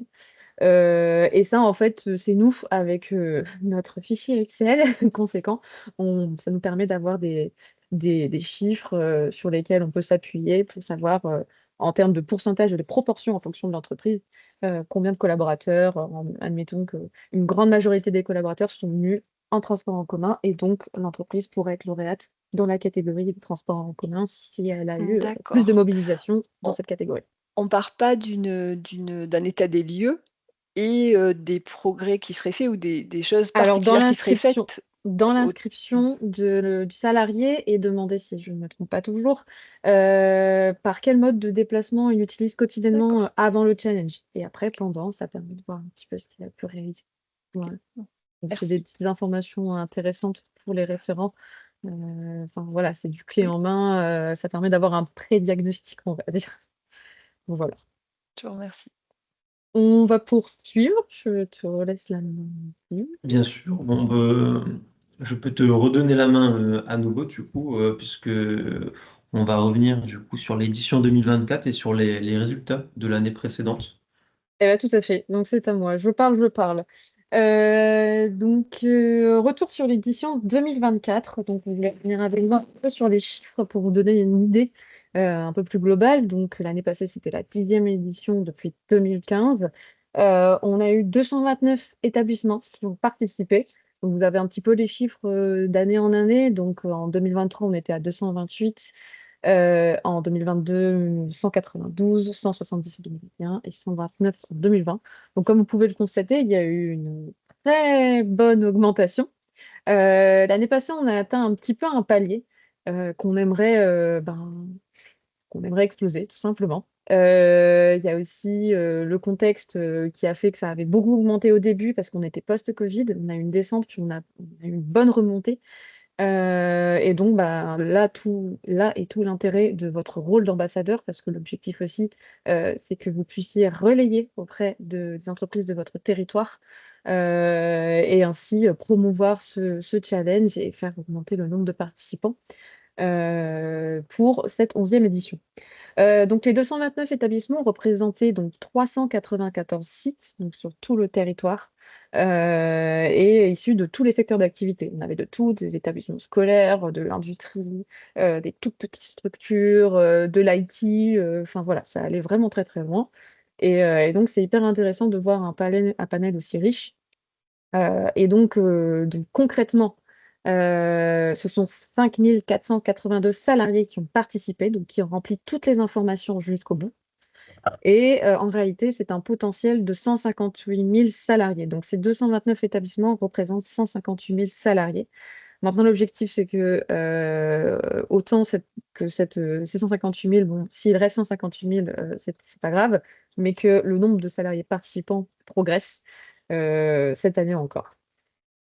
Et ça, en fait, c'est nous, avec notre fichier Excel conséquent, ça nous permet d'avoir des chiffres sur lesquels on peut s'appuyer pour savoir, en termes de pourcentage et de proportion en fonction de l'entreprise, combien de collaborateurs, admettons qu'une grande majorité des collaborateurs sont venus en transport en commun, et donc l'entreprise pourrait être lauréate dans la catégorie des transports en commun si elle a eu plus de D'accord. mobilisation dans On cette catégorie. on part pas d'un état des lieux et des progrès qui seraient faits ou des choses Alors, particulières qui seraient faites dans au l'inscription du salarié est demandé, si je ne me trompe pas toujours, par quel mode de déplacement il utilise quotidiennement D'accord. avant le challenge. Et après, pendant, ça permet de voir un petit peu ce qu'il a pu réaliser. OK. Voilà. Donc, c'est des Merci. petites informations intéressantes pour les référents. Enfin, voilà, c'est du clé Oui, en main. Ça permet d'avoir un pré-diagnostic, on va dire. Donc, voilà. je vous remercie. On va poursuivre. Je te laisse la main. Bien sûr. Bon, je peux te redonner la main à nouveau, du coup, puisque on va revenir du coup sur l'édition 2024 et sur les résultats de l'année précédente. Eh bien, tout à fait. Donc, c'est à moi. Je parle, je parle. Retour sur l'édition 2024. Donc, on va venir avec moi un peu sur les chiffres pour vous donner une idée un peu plus globale. Donc, l'année passée, c'était la 10e édition depuis 2015. On a eu 229 établissements qui ont participé. Donc, vous avez un petit peu les chiffres d'année en année. Donc, en 2023, on était à 228. En 2022, 192, 170 en 2021 et 129 en 2020. Donc, comme vous pouvez le constater, il y a eu une très bonne augmentation. L'année passée, on a atteint un petit peu un palier qu'on aimerait exploser, tout simplement. Il y a aussi le contexte qui a fait que ça avait beaucoup augmenté au début parce qu'on était post-Covid. On a eu une descente, puis on a eu une bonne remontée. Et donc, là est tout l'intérêt de votre rôle d'ambassadeur, parce que l'objectif aussi, c'est que vous puissiez relayer auprès des entreprises de votre territoire et ainsi promouvoir ce challenge et faire augmenter le nombre de participants pour cette 11e édition. Donc, les 229 établissements représentaient donc 394 sites donc sur tout le territoire et issus de tous les secteurs d'activité. On avait de tout, des établissements scolaires, de l'industrie, des toutes petites structures, de l'IT. Enfin voilà, ça allait vraiment très très loin. Et donc, c'est hyper intéressant de voir un panel aussi riche. Donc concrètement, ce sont 5 482 salariés qui ont participé, donc qui ont rempli toutes les informations jusqu'au bout. Et en réalité, c'est un potentiel de 158 000 salariés. Donc ces 229 établissements représentent 158 000 salariés. Maintenant, l'objectif, c'est que ces 158 000, bon, s'il reste 158 000, c'est pas grave, mais que le nombre de salariés participants progresse cette année encore.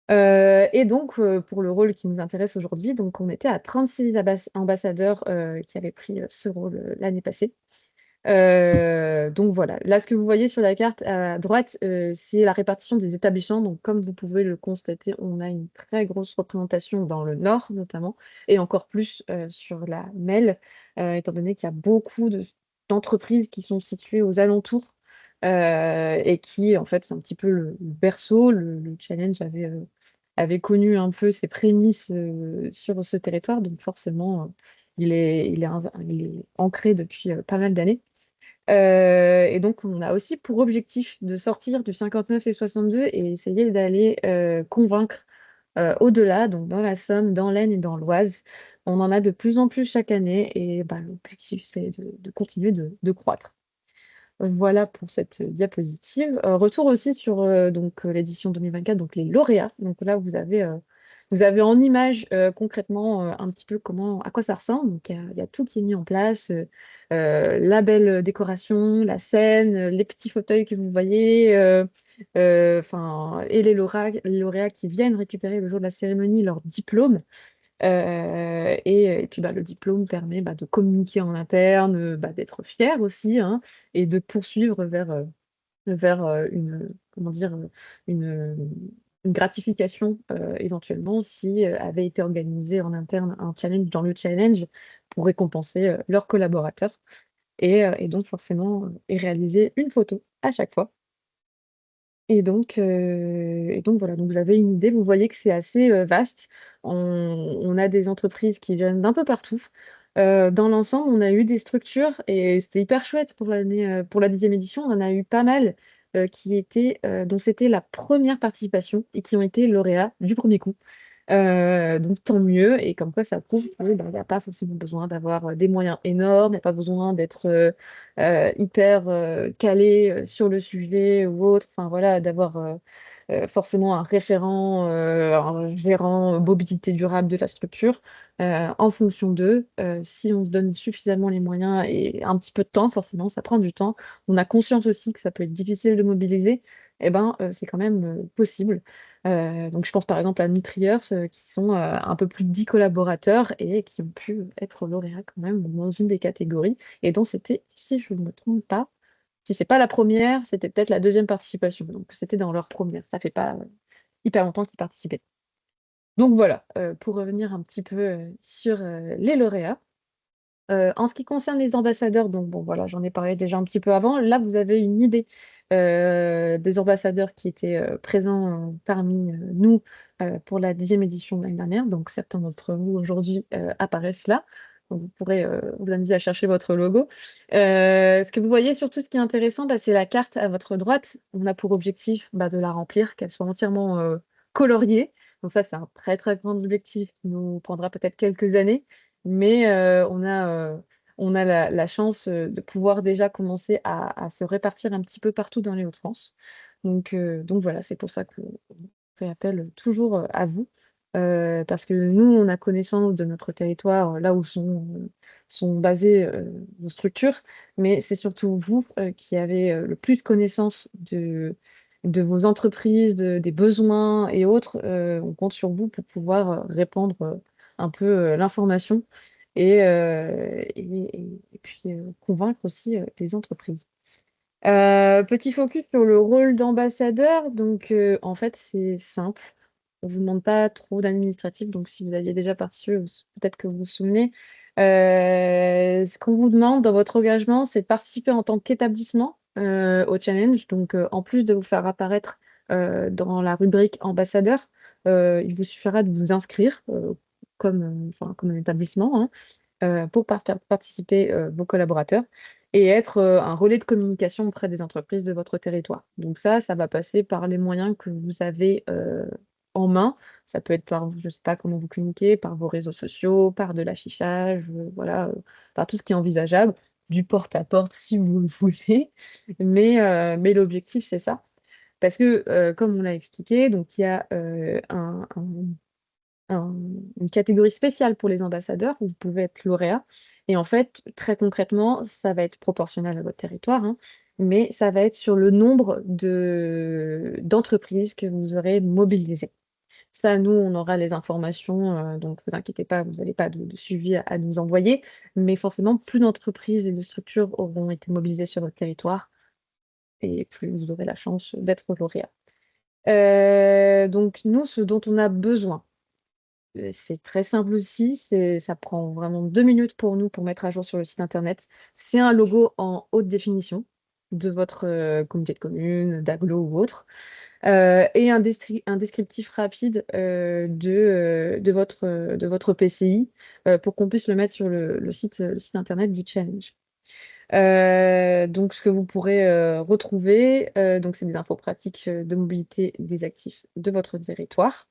Et donc, pour le rôle qui nous intéresse aujourd'hui, donc on était à 36 ambassadeurs qui avaient pris ce rôle l'année passée. Donc voilà, là ce que vous voyez sur la carte à droite, c'est la répartition des établissements. Donc comme vous pouvez le constater, on a une très grosse représentation dans le nord notamment, et encore plus sur la MEL, étant donné qu'il y a beaucoup d'entreprises qui sont situées aux alentours et qui, en fait, c'est un petit peu le berceau. Le challenge avait connu un peu ses prémices sur ce territoire, donc forcément, il est ancré depuis pas mal d'années. Et donc, on a aussi pour objectif de sortir du 59 et 62 et essayer d'aller convaincre au-delà, donc dans la Somme, dans l'Aisne et dans l'Oise. On en a de plus en plus chaque année et l'objectif, c'est de continuer de croître. Voilà pour cette diapositive. Retour aussi sur l'édition 2024, donc les lauréats. Donc là, vous avez en image concrètement un petit peu à quoi ça ressemble. Donc il y a tout qui est mis en place, la belle décoration, la scène, les petits fauteuils que vous voyez, et les lauréats qui viennent récupérer le jour de la cérémonie leur diplôme. Et puis le diplôme permet de communiquer en interne, d'être fier aussi, hein, et de poursuivre vers comment dire, une gratification éventuellement si avait été organisé en interne un challenge dans le challenge pour récompenser leurs collaborateurs et donc forcément et réaliser une photo à chaque fois. Et donc voilà, donc vous avez une idée, vous voyez que c'est assez vaste. On a des entreprises qui viennent d'un peu partout. Dans l'ensemble, on a eu des structures et c'était hyper chouette pour pour la 10e édition. On en a eu pas mal dont c'était la première participation et qui ont été lauréats du premier coup. Donc tant mieux, et comme quoi ça prouve qu'il n'y a pas forcément besoin d'avoir des moyens énormes, il n'y a pas besoin d'être hyper calé sur le sujet ou autre, enfin voilà, d'avoir forcément un référent, un gérant mobilité durable de la structure. En fonction d'eux, si on se donne suffisamment les moyens et un petit peu de temps, forcément ça prend du temps. On a conscience aussi que ça peut être difficile de mobiliser, et c'est quand même possible. Donc je pense par exemple à Nutriers qui sont un peu plus de 10 collaborateurs et qui ont pu être lauréats quand même dans une des catégories et dont c'était, si je ne me trompe pas, si c'est pas la première, c'était peut-être la deuxième participation. Donc c'était dans leur première. Ça fait pas hyper longtemps qu'ils participaient. Donc voilà, pour revenir un petit peu sur les lauréats. En ce qui concerne les ambassadeurs, donc bon voilà, j'en ai parlé déjà un petit peu avant. Là, vous avez une idée des ambassadeurs qui étaient présents parmi nous pour la 10e édition de l'année dernière. Donc certains d'entre vous aujourd'hui apparaissent là. Donc, vous pourrez vous amuser à chercher votre logo. Ce que vous voyez surtout, ce qui est intéressant, c'est la carte à votre droite. On a pour objectif de la remplir, qu'elle soit entièrement coloriée. Donc ça, c'est un très très grand objectif qui nous prendra peut-être quelques années. Mais on a la chance de pouvoir déjà commencer à se répartir un petit peu partout dans les Hauts-de-France. Donc voilà, c'est pour ça qu'on fait appel toujours à vous. Parce que nous, on a connaissance de notre territoire, là où sont basées nos structures, mais c'est surtout vous qui avez le plus de connaissances de vos entreprises, des besoins et autres. On compte sur vous pour pouvoir répandre un peu l'information et puis convaincre aussi les entreprises. Petit focus sur le rôle d'ambassadeur. Donc, en fait, c'est simple. On ne vous demande pas trop d'administratif. Donc, si vous aviez déjà participé, peut-être que vous vous souvenez. Ce qu'on vous demande dans votre engagement, c'est de participer en tant qu'établissement au challenge. Donc, en plus de vous faire apparaître dans la rubrique ambassadeur, il vous suffira de vous inscrire comme un établissement, hein, pour faire participer vos collaborateurs et être un relais de communication auprès des entreprises de votre territoire. Donc ça va passer par les moyens que vous avez en main. Ça peut être par, je ne sais pas comment vous communiquez, par vos réseaux sociaux, par de l'affichage, voilà, par tout ce qui est envisageable, du porte-à-porte si vous le voulez. Mais l'objectif, c'est ça. Parce que, comme on l'a expliqué, donc il y a une catégorie spéciale pour les ambassadeurs où vous pouvez être lauréat. Et en fait, très concrètement, ça va être proportionnel à votre territoire, hein, mais ça va être sur le nombre d'entreprises que vous aurez mobilisées. Ça, nous, on aura les informations, donc ne vous inquiétez pas, vous n'avez pas de suivi à nous envoyer, mais forcément, plus d'entreprises et de structures auront été mobilisées sur votre territoire, et plus vous aurez la chance d'être lauréat. Donc nous, ce dont on a besoin, c'est très simple aussi, ça prend vraiment 2 minutes pour nous pour mettre à jour sur le site internet. C'est un logo en haute définition de votre communauté de communes, d'agglo ou autre, et un descriptif rapide de votre PCI pour qu'on puisse le mettre sur le site internet du challenge. Donc, ce que vous pourrez retrouver, donc c'est des infos pratiques de mobilité des actifs de votre territoire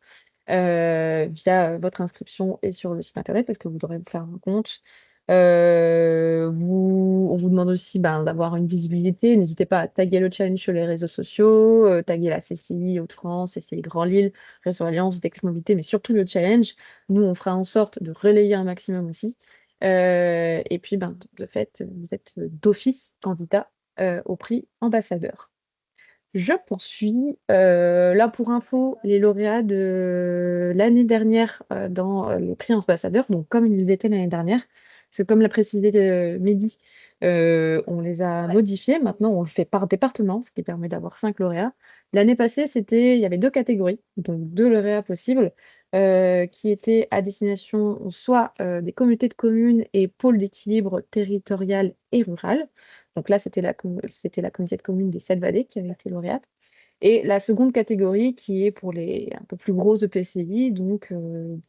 via votre inscription et sur le site internet parce que vous devrez vous faire un compte. On vous demande aussi d'avoir une visibilité. N'hésitez pas à taguer le challenge sur les réseaux sociaux, taguer la CCI Hauts-de-France, CCI Grand Lille, Réseau Alliance, Déclic Mobilité, mais surtout le challenge. Nous, on fera en sorte de relayer un maximum aussi. Et puis, de fait, vous êtes d'office candidat au prix ambassadeur. Je poursuis. Là, pour info, les lauréats de l'année dernière dans le prix ambassadeur, donc comme ils étaient l'année dernière, parce que comme l'a précisé Mehdi, on les a modifiés. Maintenant, on le fait par département, ce qui permet d'avoir 5 lauréats. L'année passée, il y avait 2 catégories, donc 2 lauréats possibles, qui étaient à destination soit des communautés de communes et pôles d'équilibre territorial et rural. Donc là, c'était la communauté de communes des 7 vallées qui avait été lauréate. Et la seconde catégorie qui est pour les un peu plus grosses EPCI, donc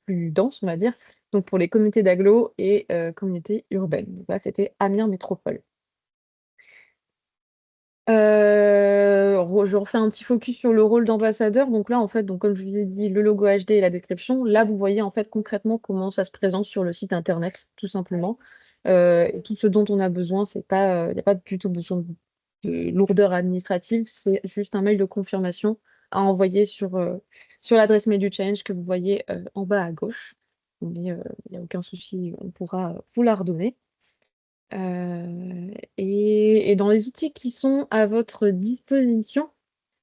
plus denses, on va dire, donc pour les communautés d'agglo et communautés urbaines. Donc là, c'était Amiens Métropole. Je refais un petit focus sur le rôle d'ambassadeur. Donc là, en fait, comme je vous ai dit, le logo HD et la description, là, vous voyez en fait concrètement comment ça se présente sur le site internet, tout simplement. Et tout ce dont on a besoin, il n'y a pas du tout besoin de lourdeur administrative, c'est juste un mail de confirmation à envoyer sur l'adresse mail du challenge que vous voyez en bas à gauche. Mais il n'y a aucun souci, on pourra vous la redonner. Et dans les outils qui sont à votre disposition,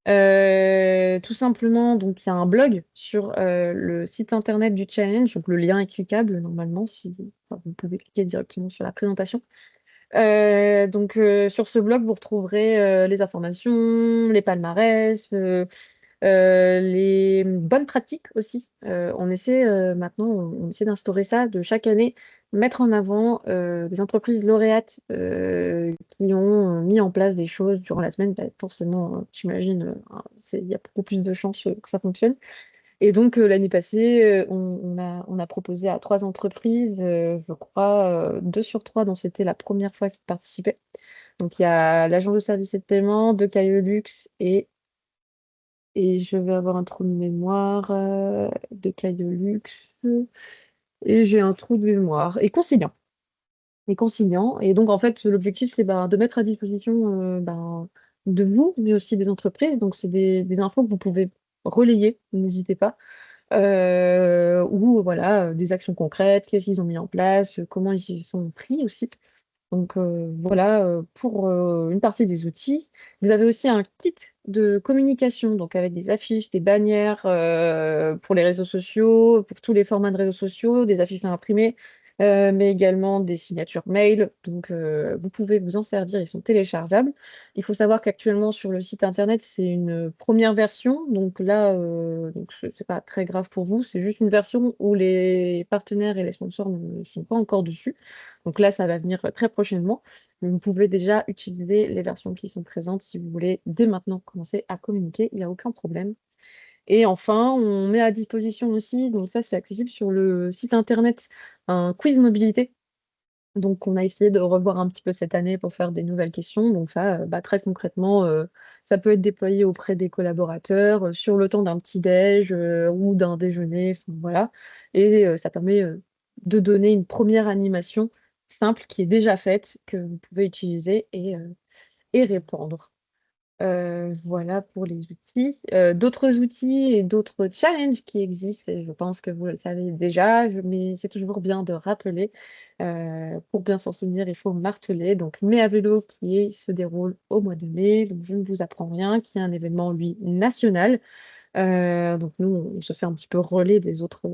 tout simplement, donc il y a un blog sur le site internet du challenge, donc le lien est cliquable normalement, vous pouvez cliquer directement sur la présentation. Sur ce blog, vous retrouverez les informations, les palmarès, les bonnes pratiques aussi. On essaie maintenant, on essaie d'instaurer ça de chaque année, mettre en avant des entreprises lauréates qui ont mis en place des choses durant la semaine. Forcément, j'imagine, il y a beaucoup plus de chances que ça fonctionne. Et donc, l'année passée, on a proposé à 3 entreprises, je crois, 2 sur 3 dont c'était la première fois qu'ils participaient. Donc, il y a l'agence de services et de paiement, de Caillelux et je vais avoir un trou de mémoire de Caillelux et j'ai un trou de mémoire. Et Consigliant. Et Consigliant. Et donc, en fait, l'objectif, c'est de mettre à disposition de vous, mais aussi des entreprises. Donc, c'est des infos que vous pouvez relayer, n'hésitez pas. Ou voilà, des actions concrètes, qu'est-ce qu'ils ont mis en place, comment ils s'y sont pris aussi. Donc voilà pour une partie des outils. Vous avez aussi un kit de communication, donc avec des affiches, des bannières pour les réseaux sociaux, pour tous les formats de réseaux sociaux, des affiches à imprimer, mais également des signatures mail. Donc vous pouvez vous en servir, ils sont téléchargeables. Il faut savoir qu'actuellement sur le site internet, c'est une première version. Donc là, c'est pas très grave pour vous, c'est juste une version où les partenaires et les sponsors ne sont pas encore dessus. Donc là, ça va venir très prochainement. Mais vous pouvez déjà utiliser les versions qui sont présentes si vous voulez dès maintenant commencer à communiquer. Il n'y a aucun problème. Et enfin, on met à disposition aussi, donc ça c'est accessible sur le site internet, un quiz mobilité. Donc on a essayé de revoir un petit peu cette année pour faire des nouvelles questions. Donc ça, très concrètement, ça peut être déployé auprès des collaborateurs sur le temps d'un petit déj ou d'un déjeuner. Enfin, voilà. Et ça permet de donner une première animation simple qui est déjà faite, que vous pouvez utiliser et répondre. Voilà pour les outils. D'autres outils et d'autres challenges qui existent, et je pense que vous le savez déjà, mais c'est toujours bien de rappeler. Pour bien s'en souvenir, il faut marteler. Donc, Mai à vélo qui se déroule au mois de mai, donc je ne vous apprends rien, qui est un événement, lui, national. Donc nous, on se fait un petit peu relais des autres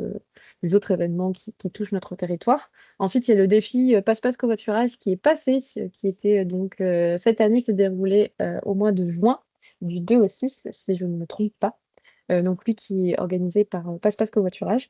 événements qui touchent notre territoire. Ensuite, il y a le défi Passe-Passe covoiturage qui est passé, qui était cette année, qui se déroulait au mois de juin, du 2 au 6, si je ne me trompe pas. Donc lui qui est organisé par Passe-Passe covoiturage.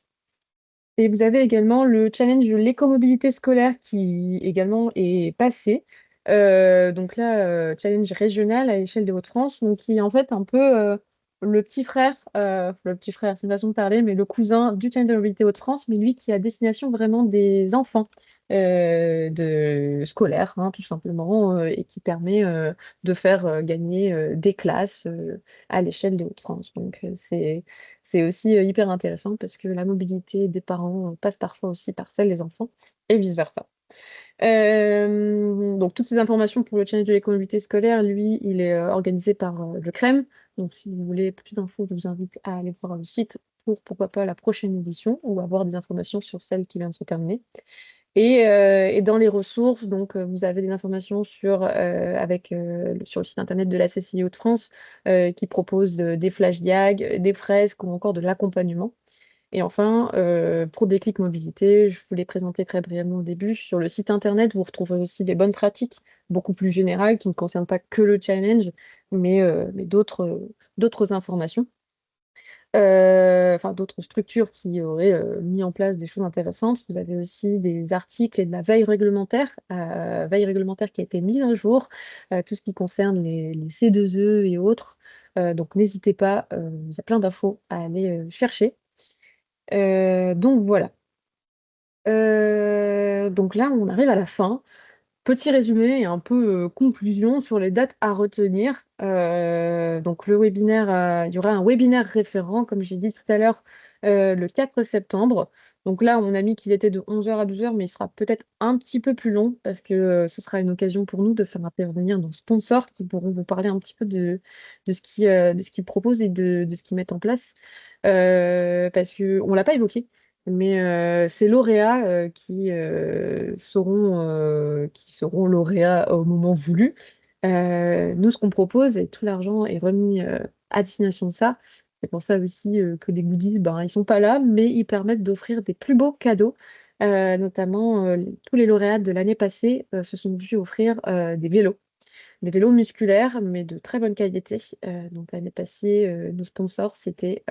Et vous avez également le challenge de l'écomobilité scolaire qui également est passé. Donc là, challenge régional à l'échelle des Hauts-de-France, donc qui est en fait un peu le petit frère, c'est une façon de parler, mais le cousin du challenge de mobilité Hauts-de-France, mais lui qui a destination vraiment des enfants. scolaire, hein, tout simplement, et qui permet de faire gagner des classes à l'échelle des Hauts-de-France. Donc, c'est aussi hyper intéressant parce que la mobilité des parents passe parfois aussi par celle des enfants et vice-versa. Donc, toutes ces informations pour le challenge de l'écomobilité scolaire, lui, il est organisé par le CREM. Donc, si vous voulez plus d'infos, je vous invite à aller voir le site pour, pourquoi pas, la prochaine édition ou avoir des informations sur celle qui vient de se terminer. Et dans les ressources, donc, vous avez des informations sur le site internet de la CCI Hauts-de-France qui propose des flash diag, des fresques ou encore de l'accompagnement. Et enfin, pour Déclic Mobilité, je vous l'ai présenté très brièvement au début, sur le site internet, vous retrouverez aussi des bonnes pratiques beaucoup plus générales qui ne concernent pas que le challenge, mais d'autres informations. Enfin, d'autres structures qui auraient mis en place des choses intéressantes. Vous avez aussi des articles et de la veille réglementaire qui a été mise à jour, tout ce qui concerne les C2E et autres. Donc n'hésitez pas, il y a plein d'infos à aller chercher. Donc voilà. Donc là, on arrive à la fin. Petit résumé et un peu conclusion sur les dates à retenir. Donc le webinaire, il y aura un webinaire référent, comme j'ai dit tout à l'heure, le 4 septembre. Donc là, on a mis qu'il était de 11h à 12h, mais il sera peut-être un petit peu plus long parce que ce sera une occasion pour nous de faire intervenir nos sponsors qui pourront vous parler un petit peu de ce qu'ils proposent et de ce qu'ils mettent en place. Parce qu'on ne l'a pas évoqué. Mais ces lauréats qui seront lauréats au moment voulu. Nous, ce qu'on propose, et tout l'argent est remis à destination de ça. C'est pour ça aussi que les goodies, ben, ils sont pas là, mais ils permettent d'offrir des plus beaux cadeaux. Notamment, tous les lauréats de l'année passée se sont vus offrir des vélos musculaires, mais de très bonne qualité. Donc l'année passée, nos sponsors, c'était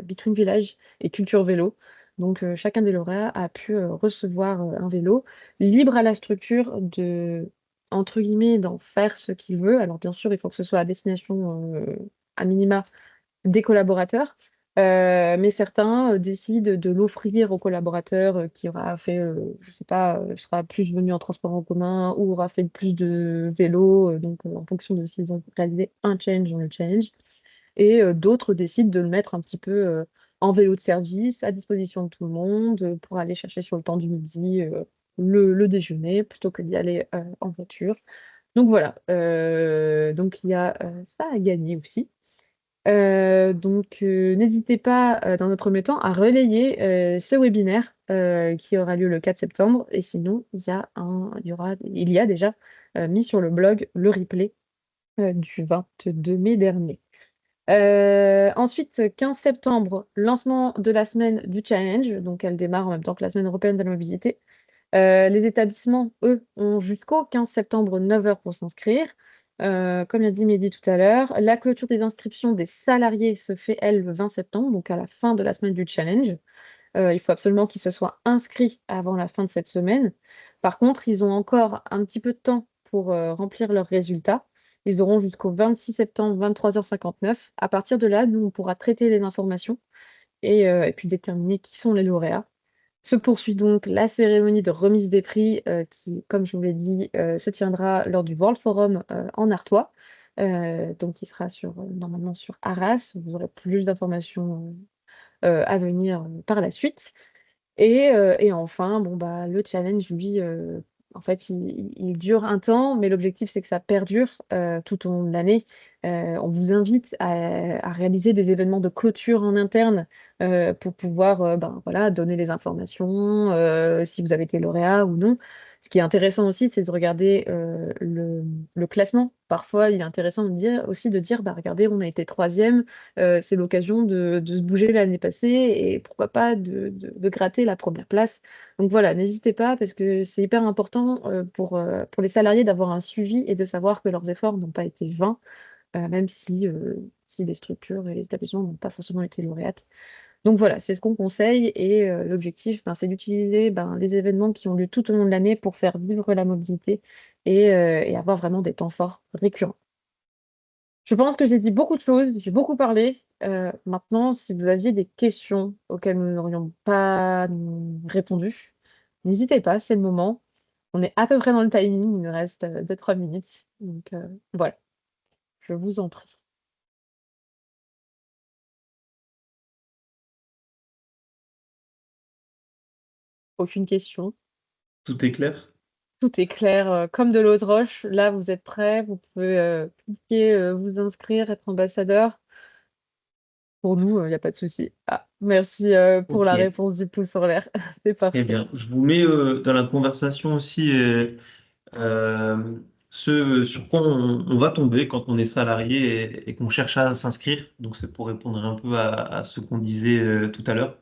Between Village et Culture Vélo. Donc chacun des lauréats a pu recevoir un vélo, libre à la structure de, entre guillemets, d'en faire ce qu'il veut. Alors bien sûr, il faut que ce soit à destination à minima des collaborateurs, mais certains décident de l'offrir aux collaborateurs qui aura fait, je sais pas, sera plus venu en transport en commun ou aura fait plus de vélo, donc en fonction de s'ils ont réalisé un challenge dans le challenge. Et d'autres décident de le mettre un petit peu en vélo de service, à disposition de tout le monde, pour aller chercher sur le temps du midi le déjeuner, plutôt que d'y aller en voiture. Donc voilà, donc il y a ça à gagner aussi. Donc, n'hésitez pas, dans un premier temps, à relayer ce webinaire qui aura lieu le 4 septembre. Et sinon, il y a déjà mis sur le blog le replay du 22 mai dernier. Ensuite, 15 septembre, lancement de la semaine du challenge. Donc, elle démarre en même temps que la semaine européenne de la mobilité. Les établissements, eux, ont jusqu'au 15 septembre 9h pour s'inscrire. Comme l'a dit Mehdi tout à l'heure, la clôture des inscriptions des salariés se fait, elle, le 20 septembre, donc à la fin de la semaine du challenge. Il faut absolument qu'ils se soient inscrits avant la fin de cette semaine. Par contre, ils ont encore un petit peu de temps pour remplir leurs résultats. Ils auront jusqu'au 26 septembre, 23h59. À partir de là, nous, on pourra traiter les informations et puis déterminer qui sont les lauréats. Se poursuit donc la cérémonie de remise des prix qui, comme je vous l'ai dit, se tiendra lors du World Forum en Artois, donc qui sera normalement sur Arras. Vous aurez plus d'informations à venir par la suite. Et enfin, bon, bah, le challenge, lui, en fait, il dure un temps, mais l'objectif, c'est que ça perdure tout au long de l'année. On vous invite à réaliser des événements de clôture en interne pour pouvoir ben, voilà, donner les informations, si vous avez été lauréat ou non. Ce qui est intéressant aussi, c'est de regarder le classement. Parfois, il est intéressant de dire, bah, regardez, on a été 3e, c'est l'occasion de se bouger l'année passée et pourquoi pas de gratter la première place. Donc voilà, n'hésitez pas parce que c'est hyper important pour les salariés d'avoir un suivi et de savoir que leurs efforts n'ont pas été vains, même si les structures et les établissements n'ont pas forcément été lauréates. Donc voilà, c'est ce qu'on conseille et l'objectif, ben, c'est d'utiliser les événements qui ont lieu tout au long de l'année pour faire vivre la mobilité et avoir vraiment des temps forts récurrents. Je pense que j'ai dit beaucoup de choses, j'ai beaucoup parlé. Maintenant, si vous aviez des questions auxquelles nous n'aurions pas répondu, n'hésitez pas, c'est le moment. On est à peu près dans le timing, il nous reste 2-3 minutes. Donc voilà, je vous en prie. Aucune question. Tout est clair? Tout est clair, comme de l'eau de roche. Là, vous êtes prêts, vous pouvez cliquer, vous inscrire, être ambassadeur. Pour nous, il n'y a pas de souci. Ah, merci pour la Ok, réponse du pouce en l'air. C'est très parfait. bien. Je vous mets dans la conversation aussi euh, ce sur quoi on va tomber quand on est salarié et qu'on cherche à s'inscrire. Donc c'est pour répondre un peu à ce qu'on disait tout à l'heure.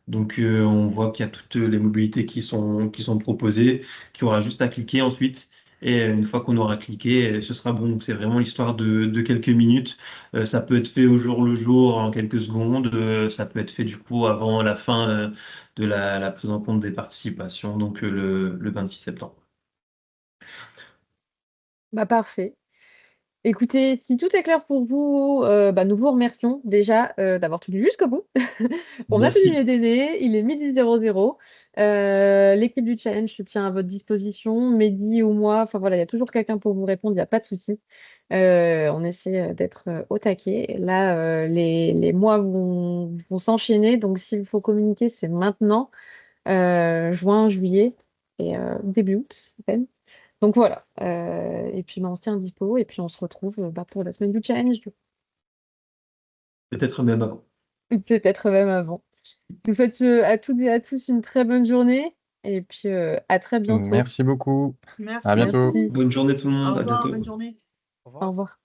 Donc on voit qu'il y a toutes les mobilités qui sont proposées, qu'il y aura juste à cliquer ensuite. Et une fois qu'on aura cliqué, ce sera bon. Donc c'est vraiment l'histoire de quelques minutes. Ça peut être fait au jour le jour, en quelques secondes. Ça peut être fait du coup avant la fin de la prise en compte des participations, donc le 26 septembre. Bah, parfait. Écoutez, si tout est clair pour vous, nous vous remercions déjà d'avoir tenu jusqu'au bout. On a fini Merci. les délais, il est 12h00. L'équipe du challenge se tient à votre disposition, Mehdi ou moi, enfin voilà, il y a toujours quelqu'un pour vous répondre, il n'y a pas de souci. On essaie d'être au taquet. Là, les mois vont s'enchaîner, donc s'il faut communiquer, c'est maintenant, juin, juillet et début août à peine. Donc voilà. Et puis on se tient dispo et puis on se retrouve pour la semaine du challenge, Peut-être même avant. peut-être même avant. Je vous souhaite à toutes et à tous une très bonne journée et puis à très bientôt. Merci beaucoup. À Merci. bientôt. Merci. Bonne journée tout le Au monde. À revoir, bientôt. bonne journée. Au Au revoir. revoir.